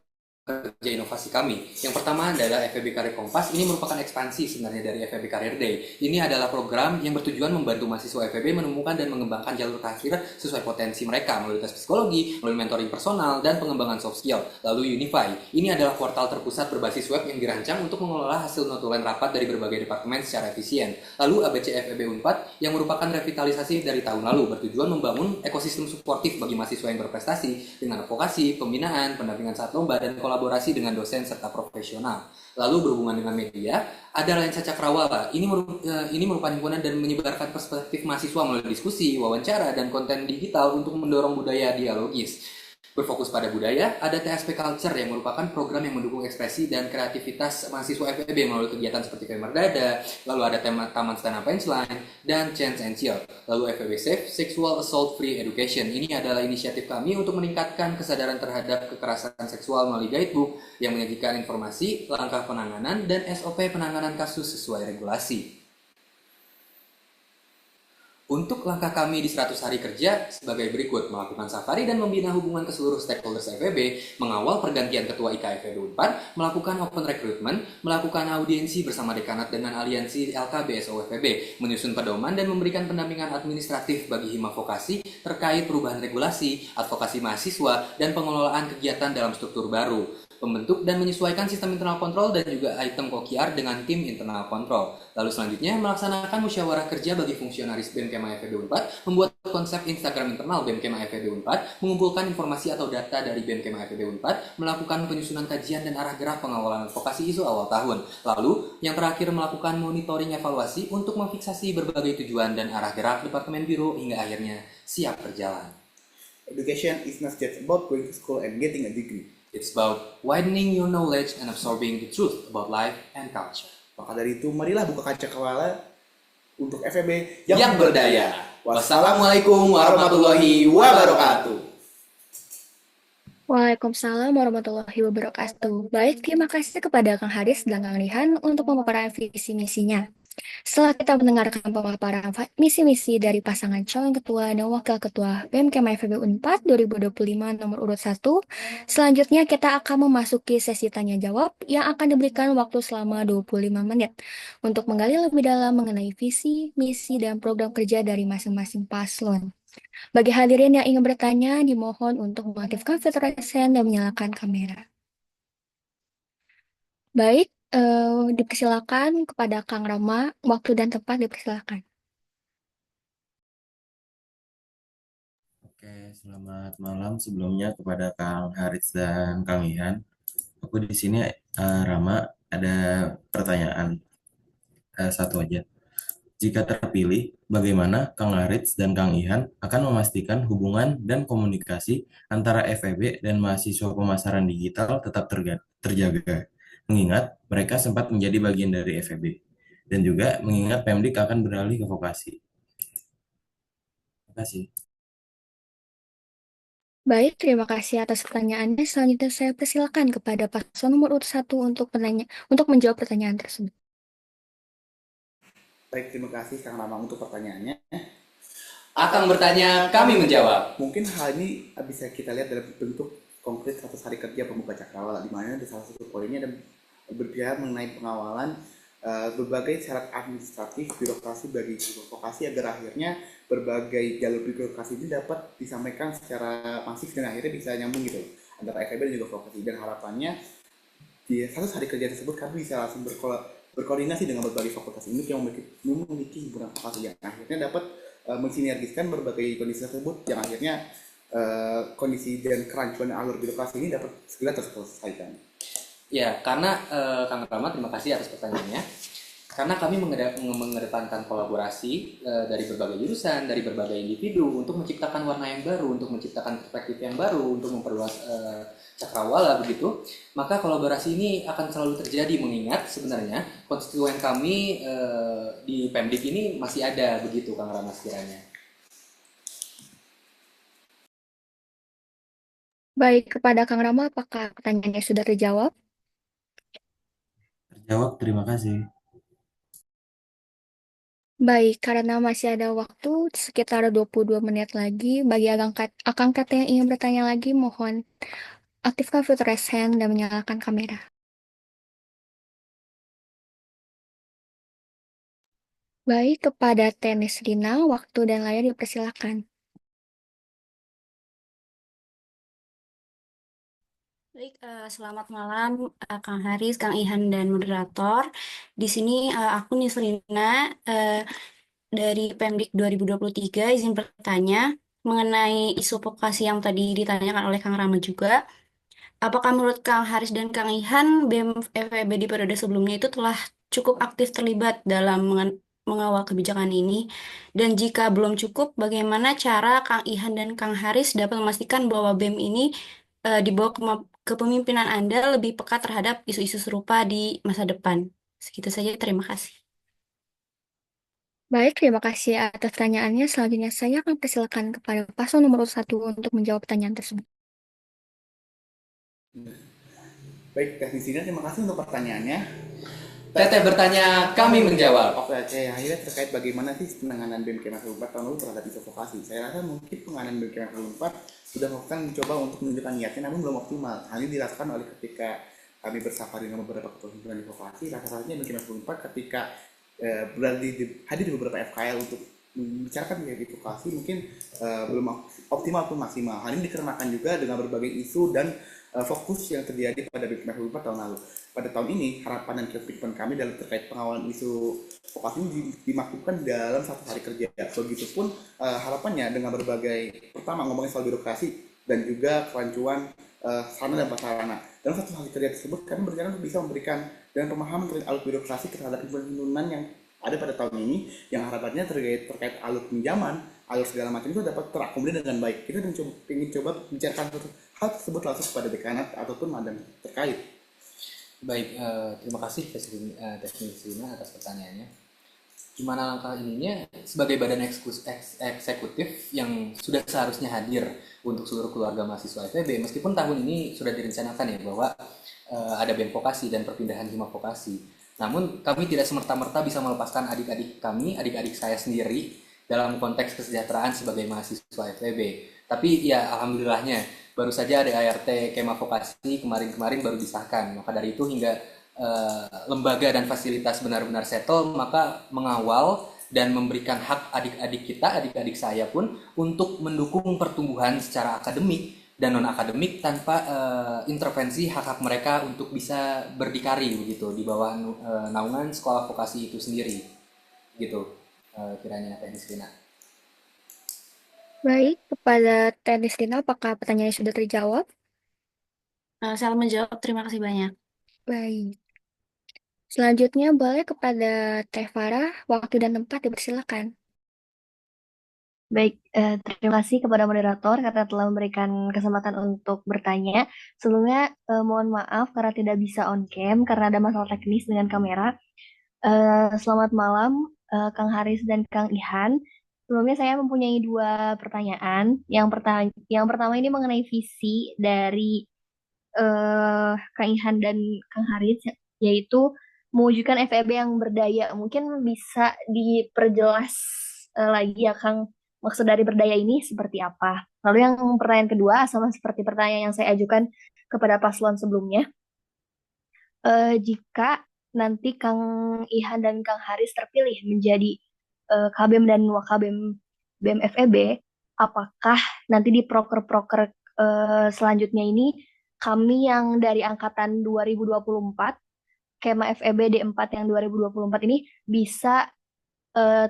kerja inovasi kami. Yang pertama adalah FEB Karir Kompas. Ini merupakan ekspansi sebenarnya dari FEB Career Day. Ini adalah program yang bertujuan membantu mahasiswa FEB menemukan dan mengembangkan jalur karir sesuai potensi mereka melalui tes psikologi, melalui mentoring personal, dan pengembangan soft skill. Lalu Unify. Ini adalah portal terpusat berbasis web yang dirancang untuk mengelola hasil notulen rapat dari berbagai departemen secara efisien. Lalu ABC FEB Unpad yang merupakan revitalisasi dari tahun lalu bertujuan membangun ekosistem suportif bagi mahasiswa yang berprestasi dengan advokasi, pembinaan, pendampingan saat lomba, dan kolaborasi dengan dosen serta profesional. Lalu berhubungan dengan media, ada Lensa Cakrawala. Ini merupakan himpunan dan menyebarkan perspektif mahasiswa melalui diskusi, wawancara, dan konten digital untuk mendorong budaya dialogis. Berfokus pada budaya, ada TSP Culture yang merupakan program yang mendukung ekspresi dan kreativitas mahasiswa FEB melalui kegiatan seperti Femer Dada, lalu ada Taman Stand Up Punchline, dan Chance and Chill. Lalu FEB Safe, Sexual Assault Free Education. Ini adalah inisiatif kami untuk meningkatkan kesadaran terhadap kekerasan seksual melalui guidebook yang menyajikan informasi, langkah penanganan, dan SOP penanganan kasus sesuai regulasi. Untuk langkah kami di 100 hari kerja sebagai berikut: melakukan safari dan membina hubungan ke seluruh stakeholders FEB, mengawal pergantian ketua IK FEB Unpad, melakukan open recruitment, melakukan audiensi bersama dekanat dengan aliansi LKBSO FEB, menyusun pedoman dan memberikan pendampingan administratif bagi hima vokasi terkait perubahan regulasi, advokasi mahasiswa, dan pengelolaan kegiatan dalam struktur baru, membentuk dan menyesuaikan sistem internal kontrol dan juga item OKR dengan tim internal kontrol. Lalu selanjutnya melaksanakan musyawarah kerja bagi fungsionaris BEM Kema FEB Unpad, membuat konsep Instagram internal BEM Kema FEB Unpad, mengumpulkan informasi atau data dari BEM Kema FEB Unpad, melakukan penyusunan kajian dan arah gerak pengawalan advokasi ISO awal tahun. Lalu yang terakhir melakukan monitoring evaluasi untuk memfiksasi berbagai tujuan dan arah gerak departemen biro hingga akhirnya siap berjalan. Education is not just about going to school and getting a degree. It's about widening your knowledge and absorbing the truth about life and culture. Maka dari itu, marilah buka kaca kawala untuk FEB Yang berdaya. Wassalamualaikum warahmatullahi wabarakatuh. Waalaikumsalam warahmatullahi wabarakatuh. Baik, terima kasih kepada Kang Haris dan Kang Rihan untuk pemaparan visi misinya. Setelah kita mendengarkan pemaparan misi-misi dari pasangan calon ketua dan wakil ketua BEM Kema FEB Unpad 2025 nomor urut 1, selanjutnya kita akan memasuki sesi tanya jawab yang akan diberikan waktu selama 25 menit untuk menggali lebih dalam mengenai visi, misi, dan program kerja dari masing-masing paslon. Bagi hadirin yang ingin bertanya, dimohon untuk mengaktifkan fitur raise hand dan menyalakan kamera. Baik, dipersilakan kepada Kang Rama, waktu dan tempat dipersilakan. Oke, selamat malam sebelumnya kepada Kang Haris dan Kang Ihan. Aku di sini Rama, ada pertanyaan satu aja. Jika terpilih, bagaimana Kang Haris dan Kang Ihan akan memastikan hubungan dan komunikasi antara FEB dan mahasiswa pemasaran digital tetap terjaga, mengingat mereka sempat menjadi bagian dari FEB, dan juga mengingat Pemdik akan beralih ke vokasi. Terima kasih. Baik, terima kasih atas pertanyaannya. Selanjutnya saya persilakan kepada paslon nomor urut 1 untuk menjawab pertanyaan tersebut. Baik, terima kasih Kang Rama untuk pertanyaannya. Akang bertanya, kami menjawab. Mungkin hal ini bisa kita lihat dalam bentuk konkret 100 hari kerja Pemuka Cakrawala, di mana di salah satu poinnya ada berbicara mengenai pengawalan berbagai syarat administratif birokrasi bagi vokasi agar akhirnya berbagai jalur birokrasi ini dapat disampaikan secara masif dan akhirnya bisa nyambung gitu antara FEB dan juga vokasi. Dan harapannya di 100 hari kerja tersebut kami bisa langsung berkoordinasi dengan berbagai fakultas ini yang memiliki himpunan vokasi yang akhirnya dapat mensinergiskan berbagai kondisi tersebut yang akhirnya kondisi dan kerancuan alur birokrasi ini dapat segera terselesaikan. Ya, karena Kang Rama, terima kasih atas pertanyaannya. Karena kami mengedepankan kolaborasi dari berbagai jurusan, dari berbagai individu untuk menciptakan warna yang baru, untuk menciptakan perspektif yang baru, untuk memperluas cakrawala begitu. Maka kolaborasi ini akan selalu terjadi mengingat sebenarnya konstituen kami di Pemdik ini masih ada begitu, Kang Rama sekiranya. Baik, kepada Kang Rama, apakah pertanyaannya sudah terjawab? Terjawab, terima kasih. Baik, karena masih ada waktu sekitar 22 menit lagi, bagi akang kata yang ingin bertanya lagi, mohon Aktifkan filter hand dan menyalakan kamera. Baik, kepada Tenis Rina, waktu dan layar dipersilakan. Baik, selamat malam Kang Haris, Kang Ihan, dan moderator. Di sini aku Nisrina dari Pemdik 2023 izin bertanya mengenai isu vokasi yang tadi ditanyakan oleh Kang Rama juga. Apakah menurut Kang Haris dan Kang Ihan, BEM FEB di periode sebelumnya itu telah cukup aktif terlibat dalam mengawal kebijakan ini? Dan jika belum cukup, bagaimana cara Kang Ihan dan Kang Haris dapat memastikan bahwa BEM ini di bawah kepemimpinan Anda lebih peka terhadap isu-isu serupa di masa depan? Segitu saja, terima kasih. Baik, terima kasih atas pertanyaannya. Selanjutnya saya akan persilakan kepada paslon nomor 1 untuk menjawab pertanyaan tersebut. Baik, teknisinya terima kasih untuk pertanyaannya. Teteh bertanya, kami menjawab. Oke, akhirnya terkait bagaimana sih penanganan BEM Kema 4 tahun lalu terhadap isu vokasi. Saya rasa mungkin penanganan BEM Kema 4 sudah melakukan mencoba untuk menunjukkan niatnya, namun belum optimal. Hal ini dirasakan oleh ketika kami bersafari dengan beberapa kepemimpinan di vokasi. Rasa-rasanya BEM Kema 4 ketika hadir di beberapa FKL untuk membicarakan mengenai vokasi mungkin belum optimal pun maksimal. Hal ini dikarenakan juga dengan berbagai isu dan fokus yang terjadi pada BEM Kema 4 tahun lalu. Pada tahun ini, harapan dan komitmen kami dalam terkait pengawalan isu vokasi ini dimaksudkan dalam 1 hari kerja. Begitupun harapannya dengan berbagai, pertama ngomongin soal birokrasi dan juga kerancuan sarana dan prasarana. Dalam 1 hari kerja tersebut, kami berencana untuk bisa memberikan dan pemahaman terkait alur birokrasi terhadap penurunan yang ada pada tahun ini, yang harapannya terkait alur pinjaman, alur segala macam itu dapat terakomodir dengan baik. Kita ingin coba bicarakan hal tersebut langsung kepada dekanat ataupun madam terkait. Baik, terima kasih teknisina atas pertanyaannya. Gimana langkah ininya sebagai badan eksekutif yang sudah seharusnya hadir untuk seluruh keluarga mahasiswa FEB, meskipun tahun ini sudah direncanakan ya bahwa ada BEM vokasi dan perpindahan hima vokasi. Namun kami tidak semerta-merta bisa melepaskan adik-adik kami, adik-adik saya sendiri dalam konteks kesejahteraan sebagai mahasiswa FEB. Tapi ya alhamdulillahnya baru saja ada ART Kema Vokasi kemarin-kemarin baru disahkan. Maka dari itu hingga lembaga dan fasilitas benar-benar settle, maka mengawal dan memberikan hak adik-adik kita, adik-adik saya pun untuk mendukung pertumbuhan secara akademik dan non-akademik tanpa intervensi hak-hak mereka untuk bisa berdikari begitu di bawah naungan sekolah vokasi itu sendiri. Gitu kiranya teknis Rina. Baik, kepada Tenis Rina, apakah pertanyaannya sudah terjawab? Saya menjawab, terima kasih banyak. Baik. Selanjutnya boleh kepada Teh Farah, waktu dan tempat dipersilakan. Baik, terima kasih kepada moderator karena telah memberikan kesempatan untuk bertanya. Sebelumnya mohon maaf karena tidak bisa on cam karena ada masalah teknis dengan kamera. Selamat malam Kang Haris dan Kang Ihan. Sebelumnya saya mempunyai 2 pertanyaan. Yang pertama ini mengenai visi dari Kang Ihan dan Kang Haris, yaitu mewujudkan FEB yang berdaya. Mungkin bisa diperjelas lagi ya Kang, maksud dari berdaya ini seperti apa. Lalu yang pertanyaan kedua, sama seperti pertanyaan yang saya ajukan kepada paslon sebelumnya, jika nanti Kang Ihan dan Kang Haris terpilih menjadi KBM dan Wakabem BEM FEB, apakah nanti di proker-proker selanjutnya ini kami yang dari angkatan 2024, Kema FEB D4 yang 2024 ini bisa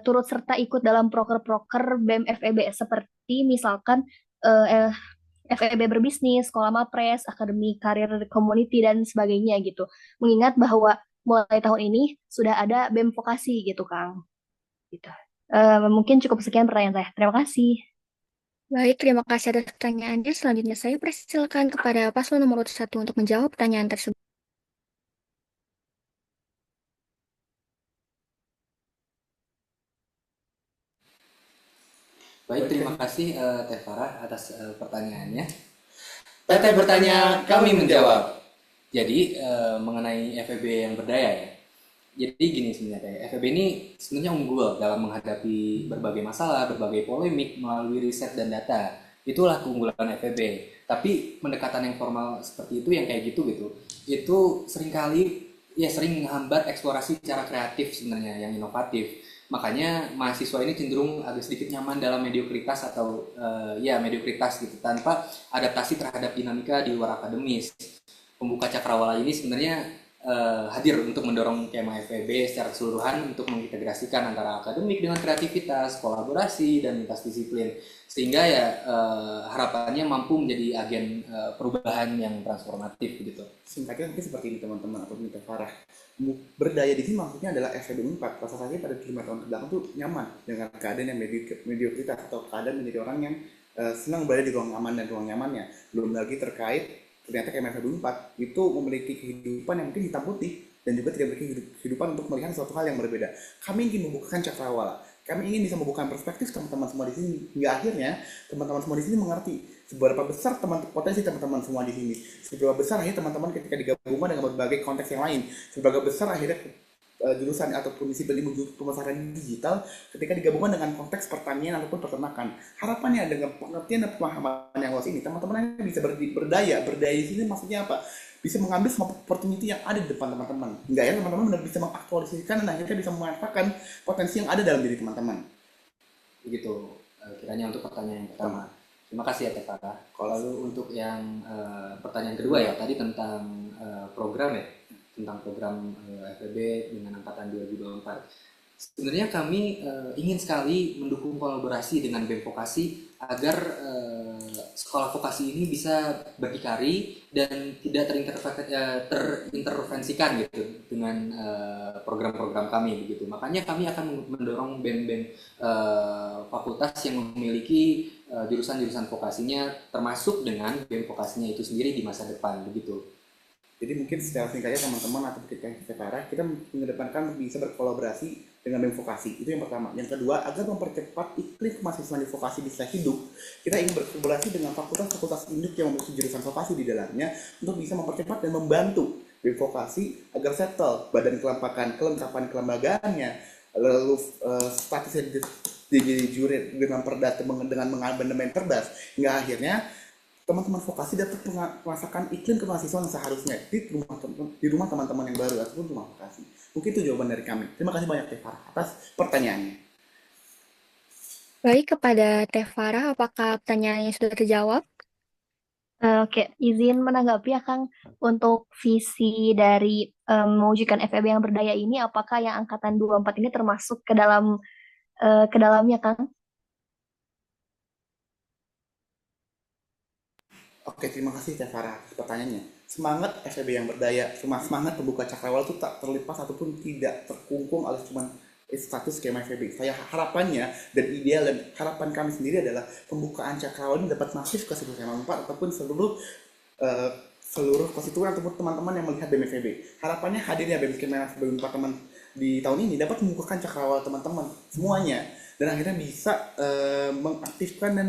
turut serta ikut dalam proker-proker BEM FEB seperti misalkan FEB berbisnis, sekolah mapres, akademi karir community dan sebagainya gitu. Mengingat bahwa mulai tahun ini sudah ada BEM vokasi gitu Kang. Gitu. Mungkin cukup sekian pertanyaan saya. Terima kasih. Baik, terima kasih atas pertanyaannya. Selanjutnya saya persilakan kepada paslon nomor 1 untuk menjawab pertanyaan tersebut. Baik, terima kasih Teh Farah atas pertanyaannya. Teteh bertanya, kami menjawab. Jadi mengenai FEB yang berdaya ya. Jadi gini sebenarnya, FEB ini sebenarnya unggul dalam menghadapi berbagai masalah, berbagai polemik melalui riset dan data. Itulah keunggulan FEB. Tapi pendekatan yang formal seperti itu, yang kayak gitu itu seringkali ya sering menghambat eksplorasi cara kreatif sebenarnya yang inovatif. Makanya mahasiswa ini cenderung agak sedikit nyaman dalam mediokritas atau ya mediokritas gitu, tanpa adaptasi terhadap dinamika di luar akademis. Pembuka cakrawala ini sebenarnya hadir untuk mendorong KMA FEB secara keseluruhan untuk mengintegrasikan antara akademik dengan kreativitas, kolaborasi, dan lintas disiplin. Sehingga ya harapannya mampu menjadi agen perubahan yang transformatif gitu. Singkatnya mungkin seperti ini teman-teman atau Teh Farah. Berdaya di sini maksudnya adalah FEB 4. Rasa saya pada 5 tahun ke belakang tuh nyaman dengan keadaan yang mediokritas atau keadaan menjadi orang yang senang berada di ruang aman dan ruang nyamannya. Belum lagi terkait ternyata KMFB 4 itu memiliki kehidupan yang mungkin hitam putih dan juga tidak memiliki kehidupan untuk melihat suatu hal yang berbeda. Kami ingin membukakan cakrawala. Kami ingin bisa membuka perspektif teman-teman semua di sini hingga akhirnya teman-teman semua di sini mengerti seberapa besar potensi teman-teman semua di sini. Seberapa besar akhirnya teman-teman ketika digabungkan dengan berbagai konteks yang lain. Seberapa besar akhirnya jurusan ataupun disiplin ilmu pemasaran digital ketika digabungkan dengan konteks pertanian ataupun peternakan. Harapannya dengan pengertian dan pemahaman yang luas ini, teman-teman bisa berdaya di sini maksudnya apa? Bisa mengambil semua opportunity yang ada di depan teman-teman. Hingga ya teman-teman benar bisa mengaktualisasikan dan akhirnya bisa memanfaatkan potensi yang ada dalam diri teman-teman. Begitu kiranya untuk pertanyaan yang pertama. Terima kasih ya Teh Farah. Lalu untuk yang pertanyaan kedua ya, tadi tentang program ya, tentang program FEB dengan angkatan 2024. Sebenarnya kami ingin sekali mendukung kolaborasi dengan BEM Vokasi agar sekolah vokasi ini bisa berdikari dan tidak terintervensikan gitu dengan program-program kami begitu. Makanya kami akan mendorong BEM-BEM fakultas yang memiliki jurusan-jurusan vokasinya termasuk dengan BEM vokasinya itu sendiri di masa depan begitu. Jadi mungkin secara singkatnya teman-teman atau kita mengedepankan bisa berkolaborasi dengan BEM Vokasi. Itu yang pertama. Yang kedua, agar mempercepat iklim kemahasiswaan di vokasi bisa hidup, kita ingin berkolaborasi dengan fakultas-fakultas induk yang memiliki jurusan vokasi di dalamnya untuk bisa mempercepat dan membantu BEM Vokasi agar settle badan kelengkapan kelembagaannya, lalu statusnya jadi juri dengan perdas dengan mengamandemen perdas, hingga akhirnya teman-teman vokasi dapat merasakan iklim kemahasiswaan yang seharusnya di rumah teman-teman yang baru ataupun rumah vokasi. Mungkin itu jawaban dari kami. Terima kasih banyak Teh Farah atas pertanyaannya. Baik, kepada Teh Farah, apakah pertanyaannya sudah terjawab? Oke, izin menanggapi ya Kang, untuk visi dari mewujudkan FEB yang berdaya ini, apakah yang angkatan 24 ini termasuk ke dalamnya Kang? Oke, terima kasih Teh Farah atas pertanyaannya. Semangat FEB yang berdaya, semangat pembuka cakrawala itu tak terlepas ataupun tidak terkungkung oleh cuma status skema FEB. Saya harapannya dan ideal dan harapan kami sendiri adalah pembukaan cakrawala ini dapat masif ke seluruh skema 4 ataupun seluruh konstituen ataupun teman-teman yang melihat BEM FEB. Harapannya hadirnya BEM skema FEB 4 teman di tahun ini dapat membukakan cakrawala teman-teman semuanya dan akhirnya bisa mengaktifkan dan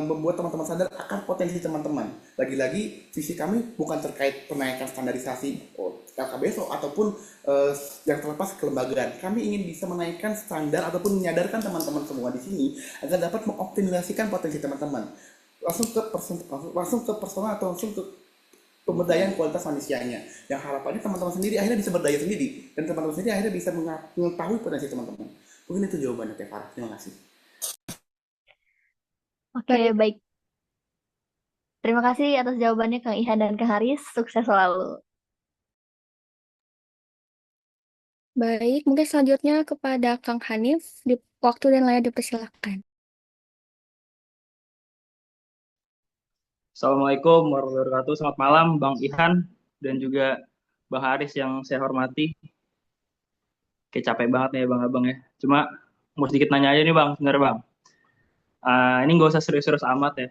membuat teman-teman sadar akan potensi teman-teman. Lagi-lagi visi kami bukan terkait penaikan standarisasi LKBSO ataupun yang terlepas kelembagaan. Kami ingin bisa menaikkan standar ataupun menyadarkan teman-teman semua di sini agar dapat mengoptimalisasikan potensi teman-teman. Langsung ke personal atau langsung ke pemberdayaan kualitas manusianya. Yang harapannya teman-teman sendiri akhirnya bisa berdaya sendiri dan teman-teman sendiri akhirnya bisa mengetahui potensi teman-teman. Mungkin itu jawabannya Teh Farah. Terima kasih. Oke, baik. Terima kasih atas jawabannya Kang Ihan dan Kang Haris. Sukses selalu. Baik, mungkin selanjutnya kepada Kang Hanif, waktu dan layar dipersilakan. Assalamualaikum warahmatullahi wabarakatuh. Selamat malam Bang Ihan dan juga Bang Haris yang saya hormati. Kayak capek banget nih ya Bang-abang ya. Cuma mau sedikit nanya aja nih Bang, sebenarnya Bang. Ini nggak usah serius-serius amat ya.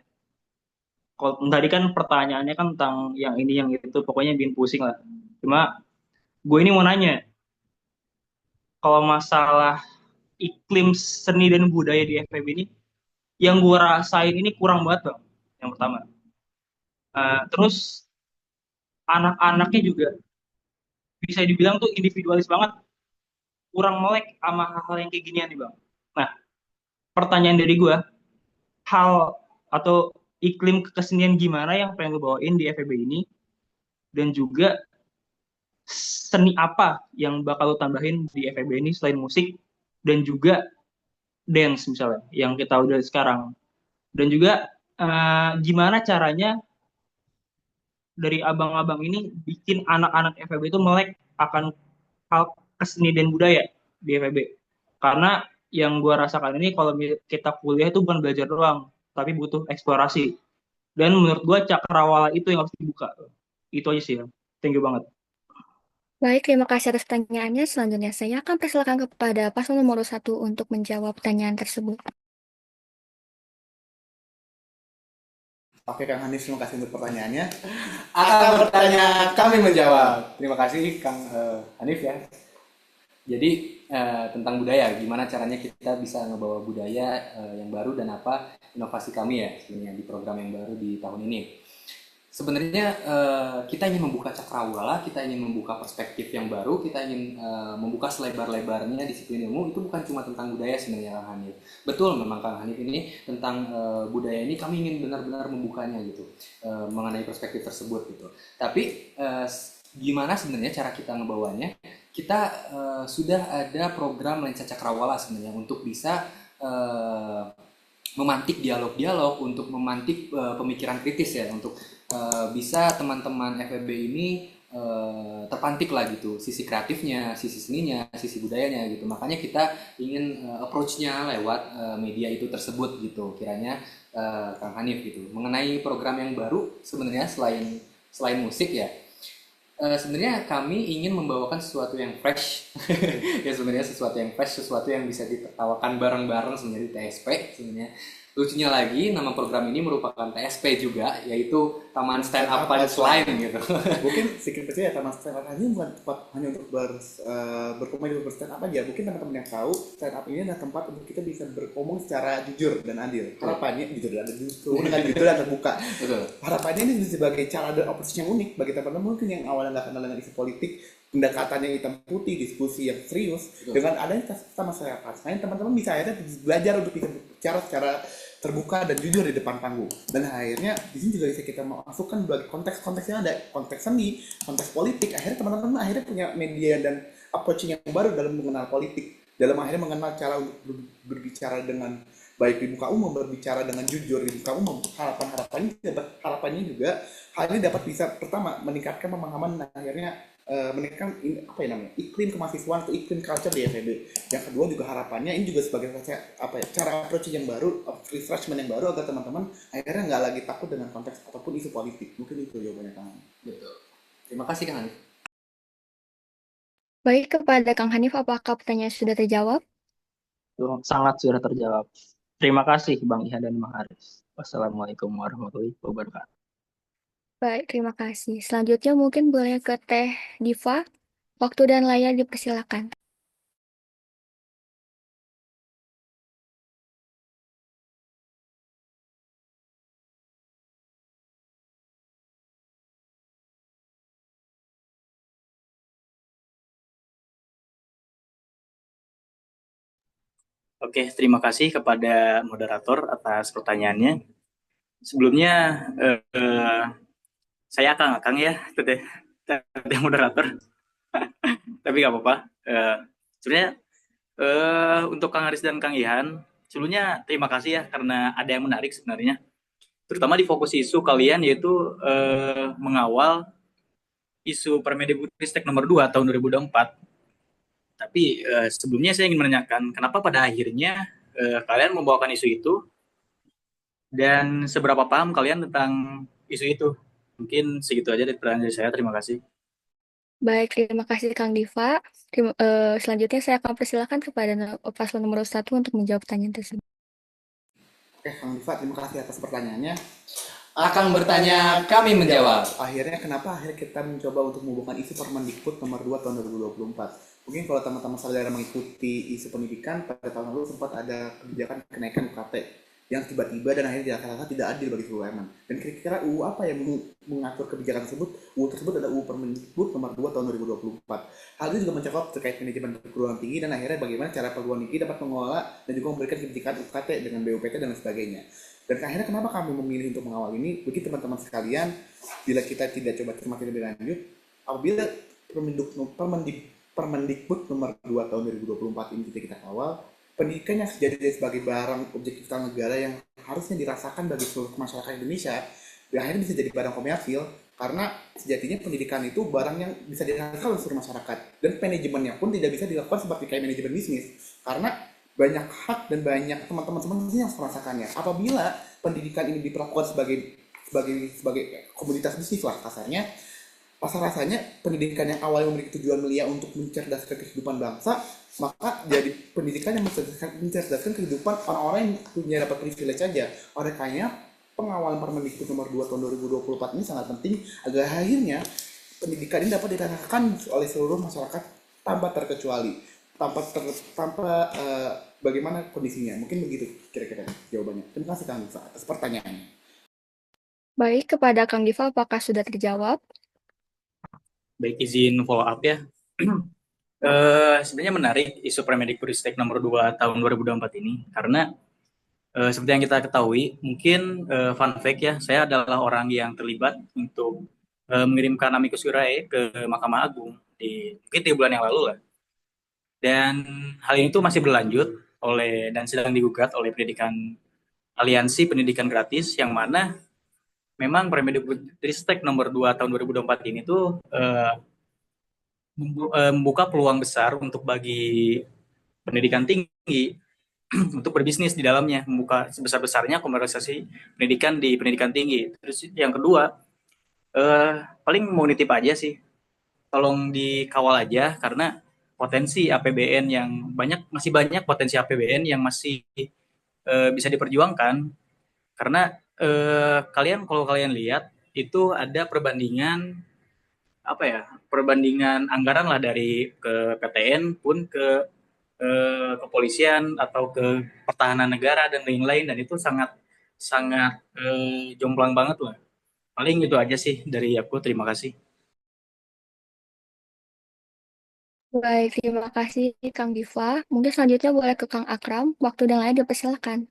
Kalau tadi kan pertanyaannya kan tentang yang ini yang itu, pokoknya bikin pusing lah. Cuma gue ini mau nanya, kalau masalah iklim seni dan budaya di FEB ini, yang gue rasain ini kurang banget Bang. Yang pertama. Terus anak-anaknya juga bisa dibilang tuh individualis banget, kurang melek sama hal-hal yang kayak ginian nih Bang. Nah, pertanyaan dari gue, hal atau iklim kesenian gimana yang pengen lu bawain di FEB ini, dan juga seni apa yang bakal lu tambahin di FEB ini selain musik dan juga dance misalnya yang kita udah sekarang, dan juga gimana caranya dari abang-abang ini bikin anak-anak FEB itu melek akan hal keseni dan budaya di FEB. Karena yang gue rasakan ini kalau kita kuliah itu bukan belajar doang, tapi butuh eksplorasi. Dan menurut gue cakrawala itu yang harus dibuka. Itu aja sih ya. Thank you banget. Baik, terima kasih atas pertanyaannya. Selanjutnya saya akan persilakan kepada paslon nomor 1 untuk menjawab pertanyaan tersebut. Oke Kang Hanif, terima kasih untuk pertanyaannya. Akan bertanya, kami menjawab. Terima kasih Kang Hanif ya. Jadi tentang budaya, gimana caranya kita bisa ngebawa budaya yang baru dan apa inovasi kami ya sebenarnya di program yang baru di tahun ini. Sebenarnya kita ingin membuka cakrawala, kita ingin membuka perspektif yang baru, kita ingin membuka selebar-lebarnya disiplin ilmu. Itu bukan cuma tentang budaya sebenarnya Kang Hanif. Betul memang Kang Hanif ini tentang budaya ini kami ingin benar-benar membukanya gitu, mengenai perspektif tersebut gitu. Tapi gimana sebenarnya cara kita ngebawanya? Kita sudah ada program Lensa Cakrawala sebenarnya untuk bisa memantik dialog-dialog, untuk memantik pemikiran kritis ya, untuk bisa teman-teman FEB ini terpantik lah gitu, sisi kreatifnya, sisi seninya, sisi budayanya gitu. Makanya kita ingin approach-nya lewat media itu tersebut gitu, kiranya Kang Hanif gitu. Mengenai program yang baru sebenarnya selain musik ya, sebenarnya kami ingin membawakan sesuatu yang fresh ya, sebenarnya sesuatu yang fresh, sesuatu yang bisa ditertawakan bareng-bareng sebenarnya di TSP sebenarnya. Lucunya lagi, nama program ini merupakan TSP juga, yaitu Taman Stand Up Punchline gitu. Mungkin sedikit percaya Taman Stand Up ini bukan tempat hanya untuk berkomedi, berstand up aja. Mungkin teman-teman yang tahu stand up ini adalah tempat untuk kita bisa beromong secara jujur dan adil. Harapannya jujur dan adil, dengan jujur dan terbuka. Betul. Harapannya ini sebagai cara dan oposisi yang unik bagi teman-teman mungkin yang awalnya nggak kenal dengan isu politik, pendekatannya hitam putih, diskusi yang serius. Betul. Dengan adanya kita masyarakat, teman-teman bisa akhirnya belajar untuk bisa bicara secara terbuka dan jujur di depan panggung. Dan akhirnya di sini juga bisa kita masukkan bagi konteks-konteks yang ada, konteks seni, konteks politik. Akhirnya teman-teman akhirnya punya media dan approaching yang baru dalam mengenal politik, dalam akhirnya mengenal cara untuk berbicara dengan baik di muka umum, berbicara dengan jujur di muka umum. Harapannya juga hal ini dapat bisa pertama meningkatkan pemahaman dan akhirnya meningkatkan iklim kemahasiswaan atau iklim culture di FEB. Yang kedua juga harapannya ini juga sebagai cara approach yang baru, refreshment yang baru agar teman-teman akhirnya nggak lagi takut dengan konteks ataupun isu politik. Mungkin itu jawabannya Kang Hanif. Betul. Terima kasih Kang Hanif. Baik, kepada Kang Hanif, apakah pertanyaan sudah terjawab? Sangat sudah terjawab. Terima kasih Bang Ihan dan Bang Haris. Wassalamualaikum warahmatullahi wabarakatuh. Baik, terima kasih. Selanjutnya mungkin boleh ke Teh Diva. Waktu dan layar dipersilakan. Oke, terima kasih kepada moderator atas pertanyaannya. Sebelumnya, saya Kang ya, Teh moderator. Tapi nggak apa-apa. Sebenarnya untuk Kang Haris dan Kang Ihan, sebelumnya terima kasih ya karena ada yang menarik sebenarnya. Terutama di fokus isu kalian yaitu mengawal isu Permendikbudristek nomor 2 tahun 2024. Tapi sebelumnya saya ingin menanyakan kenapa pada akhirnya kalian membawakan isu itu dan seberapa paham kalian tentang isu itu. Mungkin segitu aja dari pertanyaan dari saya. Terima kasih. Baik, terima kasih Kang Diva. Selanjutnya saya akan persilakan kepada paslon nomor 1 untuk menjawab pertanyaan tersebut. Oke, Kang Diva, terima kasih atas pertanyaannya. Akan bertanya, kami menjawab. Kenapa kita mencoba untuk membawakan isu Permendikbud nomor 2 tahun 2024? Mungkin kalau teman-teman saudara mengikuti isu pendidikan, pada tahun lalu sempat ada kebijakan kenaikan UKT yang tiba-tiba dan akhirnya dirasa tidak adil bagi seluruh elemen. Dan kira-kira UU apa yang mengatur kebijakan tersebut? UU tersebut adalah UU Permendikbud nomor 2 tahun 2024. Hal itu juga mencakup terkait manajemen perguruan tinggi dan akhirnya bagaimana cara perguruan tinggi dapat mengelola dan juga memberikan kebijakan UKT dengan BUPT dan sebagainya. Dan akhirnya kenapa kami memilih untuk mengawal ini? Bagi teman-teman sekalian, bila kita tidak coba cermati lebih lanjut, apabila Permendikbud nomor 2 tahun 2024 ini kita kawal, pendidikan yang jadi sebagai barang objek vital negara yang harusnya dirasakan bagi seluruh masyarakat Indonesia, akhirnya bisa jadi barang komersil, karena sejatinya pendidikan itu barang yang bisa dirasakan oleh seluruh masyarakat, dan manajemennya pun tidak bisa dilakukan seperti kayak manajemen bisnis, karena banyak hak dan banyak teman-teman semua yang merasakannya. Apabila pendidikan ini diperlakukan sebagai komoditas bisnis lah kasarnya, rasanya pendidikan yang awalnya memiliki tujuan mulia untuk mencerdaskan kehidupan bangsa, maka jadi pendidikan yang mencerdaskan kehidupan orang-orang yang punya dapat privilege aja. Oleh karena pengawalan Permendikbud nomor 2 tahun 2024 ini sangat penting agar akhirnya pendidikan ini dapat dirasakan oleh seluruh masyarakat tanpa terkecuali, tanpa bagaimana kondisinya. Mungkin begitu kira-kira jawabannya. Terima kasih Kang Diva atas pertanyaannya. Baik, kepada Kang Diva, apakah sudah terjawab? Baik, izin follow up ya. Sebenarnya menarik isu Permendikbudristek nomor 2 tahun 2024 ini, karena seperti yang kita ketahui, mungkin fun fact ya, saya adalah orang yang terlibat untuk mengirimkan amicus curiae ke Mahkamah Agung mungkin 3 bulan yang lalu lah. Dan hal ini tuh masih berlanjut dan sedang digugat oleh Aliansi Pendidikan Gratis, yang mana memang Permendikbudristek nomor 2 tahun 2024 ini tuh membuka peluang besar untuk bagi pendidikan tinggi untuk berbisnis di dalamnya, membuka sebesar-besarnya komersialisasi pendidikan di pendidikan tinggi. Terus yang kedua, paling mau nitip aja sih, tolong dikawal aja, karena potensi APBN yang masih banyak potensi APBN yang masih bisa diperjuangkan, karena kalau kalian lihat itu ada perbandingan anggaran lah dari ke PTN pun ke kepolisian atau ke pertahanan negara dan lain-lain, dan itu sangat jomplang banget lah. Paling itu aja sih dari aku, terima kasih. Baik, terima kasih Kang Diva. Mungkin selanjutnya boleh ke Kang Akram. Waktu dan lain dipersilakan.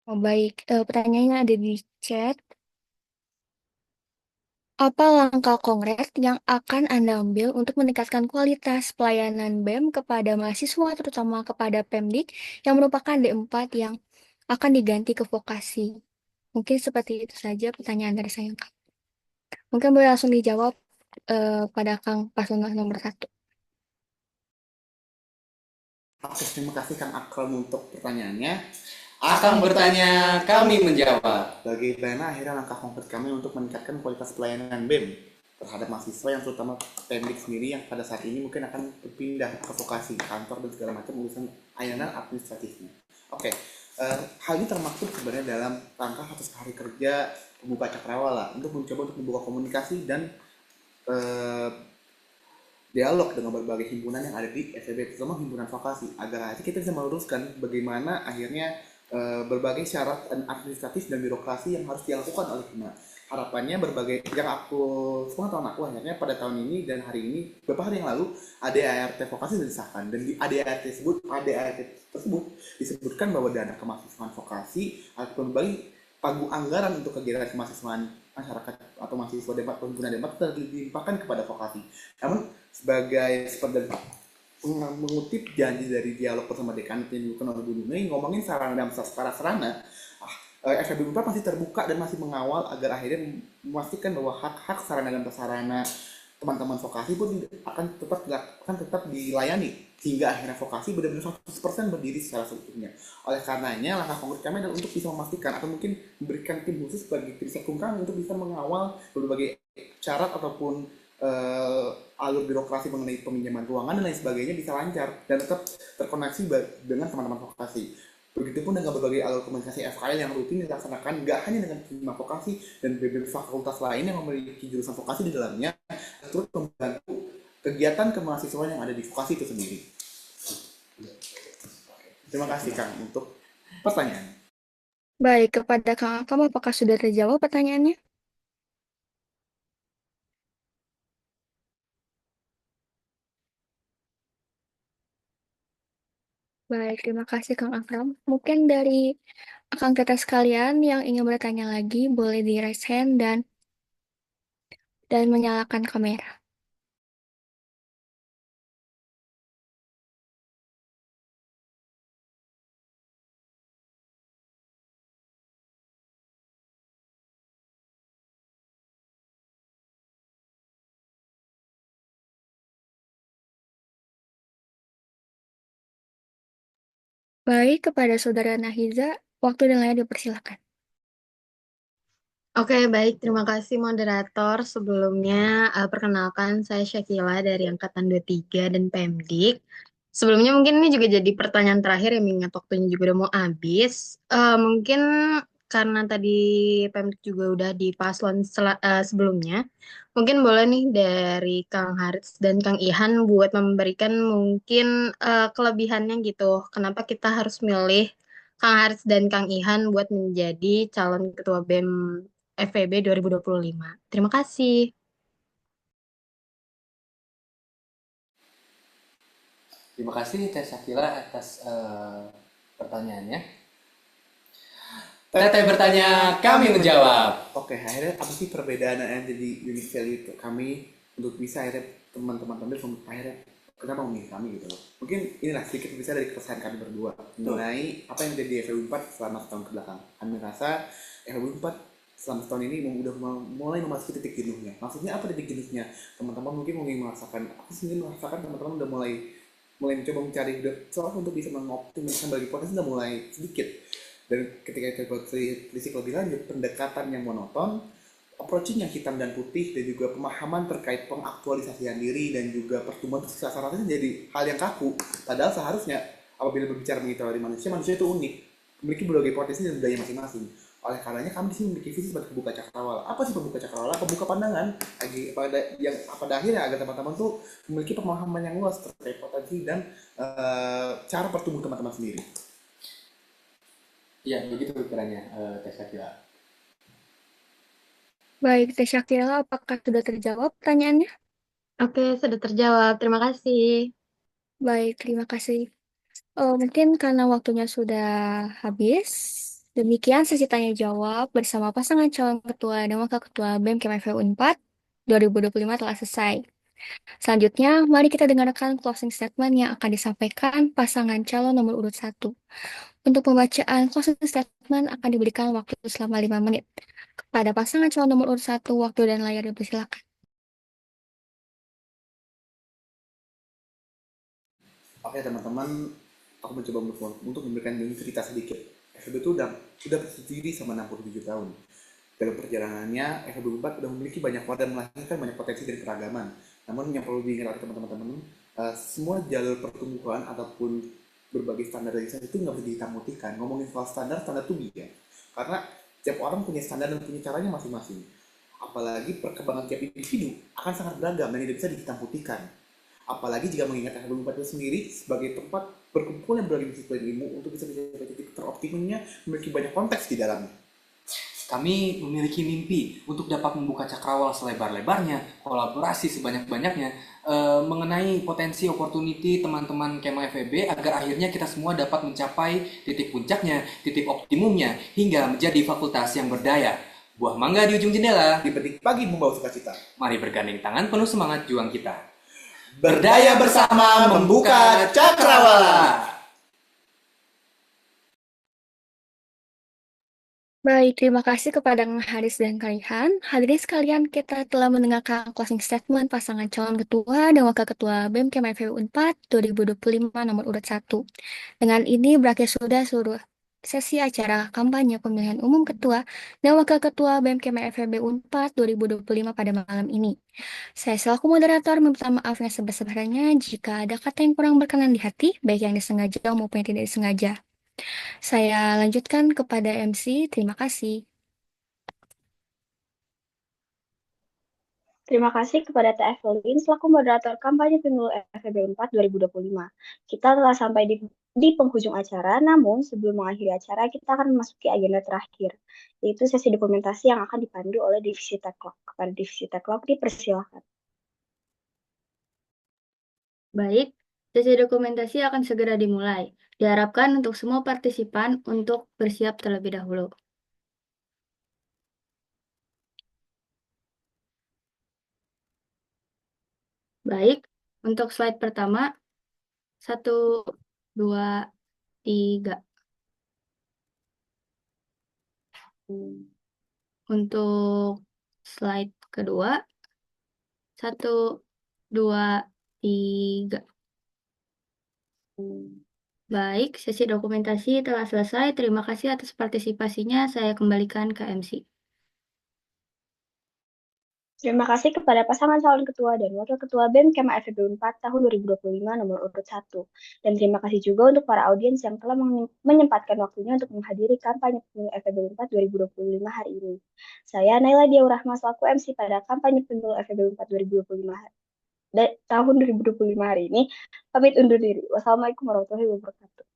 Oh, baik, pertanyaannya ada di chat. Apa langkah konkret yang akan Anda ambil untuk meningkatkan kualitas pelayanan BEM kepada mahasiswa, terutama kepada Pemdik yang merupakan D4 yang akan diganti ke vokasi? Mungkin seperti itu saja pertanyaan dari saya, Kak. Mungkin boleh langsung dijawab pada Kang Paslon nomor 1. Oke, terima kasih Kang Akram untuk pertanyaannya. Akang bertanya, kami menjawab. Bagaimana akhirnya langkah konkret kami untuk meningkatkan kualitas pelayanan BEM terhadap mahasiswa yang terutama Pemdik sendiri yang pada saat ini mungkin akan berpindah ke vokasi, kantor dan segala macam urusan layanan administratifnya. Oke, hal ini termaktub sebenarnya dalam rangka 100 hari kerja pembuka cakrawala untuk mencoba untuk membuka komunikasi dan dialog dengan berbagai himpunan yang ada di FEB, terutama himpunan vokasi, agar nanti kita bisa meluruskan bagaimana akhirnya berbagai syarat administratif dan birokrasi yang harus dilakukan oleh HIMA. Harapannya berbagai yang pengetahuan aku akhirnya pada tahun ini dan hari ini beberapa hari yang lalu ADART vokasi sudah disahkan, dan di ADART tersebut disebutkan bahwa dana kemahasiswaan vokasi ataupun berbagai pagu anggaran untuk kegiatan kemahasiswaan masyarakat atau mahasiswa debat pengguna debat dilimpahkan kepada vokasi. Namun sebagai seperti mengutip janji dari dialog bersama dekan yang dilakukan oleh Bu Nunai, ngomongin sarana dan prasarana, FEB 4 masih terbuka dan masih mengawal agar akhirnya memastikan bahwa hak-hak sarana dan prasarana teman-teman vokasi pun akan tetap dilayani hingga akhirnya vokasi benar-benar 100% berdiri secara seutuhnya. Oleh karenanya langkah konkret kami adalah untuk bisa memastikan atau mungkin memberikan tim khusus bagi tim sekum kami untuk bisa mengawal berbagai syarat ataupun alur birokrasi mengenai peminjaman ruangan dan lain sebagainya bisa lancar dan tetap terkoneksi dengan teman-teman vokasi. Begitupun dengan berbagai alur komunikasi FKL yang rutin dilaksanakan nggak hanya dengan tim vokasi dan beberapa fakultas lain yang memiliki jurusan vokasi di dalamnya, terus membantu kegiatan kemahasiswaan yang ada di vokasi itu sendiri. Terima kasih Kang untuk pertanyaan. Baik, kepada Kang Akam, apakah sudah terjawab pertanyaannya? Baik, terima kasih Kang Akram. Mungkin dari akang teteh sekalian yang ingin bertanya lagi, boleh di raise hand dan menyalakan kamera. Baik, kepada Saudara Nahiza, waktu dan layar dipersilakan. Oke, baik. Terima kasih moderator. Sebelumnya, perkenalkan saya Syakila dari Angkatan 23 dan PEMDIK. Sebelumnya mungkin ini juga jadi pertanyaan terakhir ya, mengingat waktunya juga udah mau habis. Mungkin karena tadi PEMDIK juga udah di paslon sebelumnya, mungkin boleh nih dari Kang Harits dan Kang Ihan buat memberikan mungkin kelebihannya gitu. Kenapa kita harus milih Kang Harits dan Kang Ihan buat menjadi calon ketua BEM FEB 2025. Terima kasih. Terima kasih Teh Syakila atas pertanyaannya. Teteh bertanya, kami menjawab. Oke, akhirnya apa sih perbedaan yang jadi unique value untuk kami untuk bisa akhirnya teman-teman akhirnya kenapa memilih kami gitu loh. Mungkin inilah sedikit bisa dari keresahan kami berdua mengenai apa yang terjadi di FEB 4 selama setahun ke belakang. Kami merasa FEB 4 selama setahun ini udah mulai memasuki titik jenuhnya. Maksudnya apa titik jenuhnya? Teman-teman mungkin merasakan, aku sendiri merasakan teman-teman udah mulai mencoba mencari soal untuk bisa mengoptimalkan bagi potensi udah mulai sedikit. Dan ketika kita berisik lebih lanjut, pendekatan yang monoton, approaching yang hitam dan putih, dan juga pemahaman terkait pengaktualisasian diri dan juga pertumbuhan kesadarannya jadi hal yang kaku. Padahal seharusnya apabila berbicara mengenai manusia itu unik, memiliki berbagai potensi dan budaya masing-masing. Oleh karenanya kami di sini memiliki visi sebagai pembuka cakrawala. Apa sih pembuka cakrawala? Pembuka pandangan pada akhirnya agar teman-teman tuh memiliki pemahaman yang luas terkait potensi dan cara pertumbuh teman-teman sendiri. Iya, begitu pikirannya Teh Syakila. Baik, Teh Syakila, apakah sudah terjawab pertanyaannya? Oke, sudah terjawab. Terima kasih. Baik, terima kasih. Mungkin karena waktunya sudah habis, demikian sesi tanya jawab bersama pasangan calon ketua dan wakil ketua BEM KMFU 4 2025 telah selesai. Selanjutnya, mari kita dengarkan closing statement yang akan disampaikan pasangan calon nomor urut 1. Untuk pembacaan closing statement akan diberikan waktu selama 5 menit. Kepada pasangan calon nomor urut 1, waktu dan layar dipersilakan. Oke teman-teman, aku mencoba untuk memberikan cerita sedikit. FEB itu sudah berdiri sama 67 tahun. Dalam perjalanannya, FEB 4 sudah memiliki banyak wadah dan melahirkan banyak potensi dari keragaman. Namun yang perlu diingat oleh teman-teman, semua jalur pertumbuhan ataupun berbagai standarisasi itu nggak bisa dihitam putihkan. Ngomongin soal standar itu biar. Karena setiap orang punya standar dan punya caranya masing-masing. Apalagi perkembangan tiap individu akan sangat beragam dan tidak bisa dihitam putihkan. Apalagi jika mengingat FEB 4 itu sendiri sebagai tempat berkumpul yang berbagai disiplin ilmu untuk bisa mencapai titik teroptimumnya, memiliki banyak konteks di dalamnya. Kami memiliki mimpi untuk dapat membuka cakrawala selebar-lebarnya, kolaborasi sebanyak-banyaknya, mengenai potensi opportunity teman-teman Kema FEB agar akhirnya kita semua dapat mencapai titik puncaknya, titik optimumnya, hingga menjadi fakultas yang berdaya. Buah mangga di ujung jendela, dipetik pagi membawa sukacita. Mari bergandeng tangan penuh semangat juang kita. Berdaya bersama membuka cakrawala. Baik, terima kasih kepada Kang Haris dan Kang Ihan. Hadirin sekalian, kita telah mendengarkan closing statement pasangan calon ketua dan wakil ketua BEM KMFU 4 2025 nomor urut 1. Dengan ini berakhir sudah seluruh sesi acara kampanye pemilihan umum ketua dan wakil ketua BEM KMFB 4 2025 pada malam ini. Saya selaku moderator meminta maaf yang sebesar-besarnya jika ada kata yang kurang berkenan di hati, baik yang disengaja maupun yang tidak disengaja. Saya lanjutkan kepada MC, terima kasih. Terima kasih kepada Teh Evelyn selaku moderator kampanye pemilu FEB 4 2025. Kita telah sampai di penghujung acara, namun sebelum mengakhiri acara, kita akan memasuki agenda terakhir, yaitu sesi dokumentasi yang akan dipandu oleh Divisi Teklok. Kepada Divisi Teklok, dipersilakan. Baik, sesi dokumentasi akan segera dimulai. Diharapkan untuk semua partisipan untuk bersiap terlebih dahulu. Baik, untuk slide pertama, 1, 2, 3. Untuk slide kedua, 1, 2, 3. Baik, sesi dokumentasi telah selesai. Terima kasih atas partisipasinya. Saya kembalikan ke MC. Terima kasih kepada pasangan calon ketua dan wakil ketua BEM Kema FEB 4 tahun 2025 nomor urut 1. Dan terima kasih juga untuk para audiens yang telah menyempatkan waktunya untuk menghadiri kampanye pemilu FEB 4 2025 hari ini. Saya Naila Diaurahma selaku MC pada kampanye pemilu FEB 4 2025 tahun 2025 hari ini. Pamit undur diri. Wassalamualaikum warahmatullahi wabarakatuh.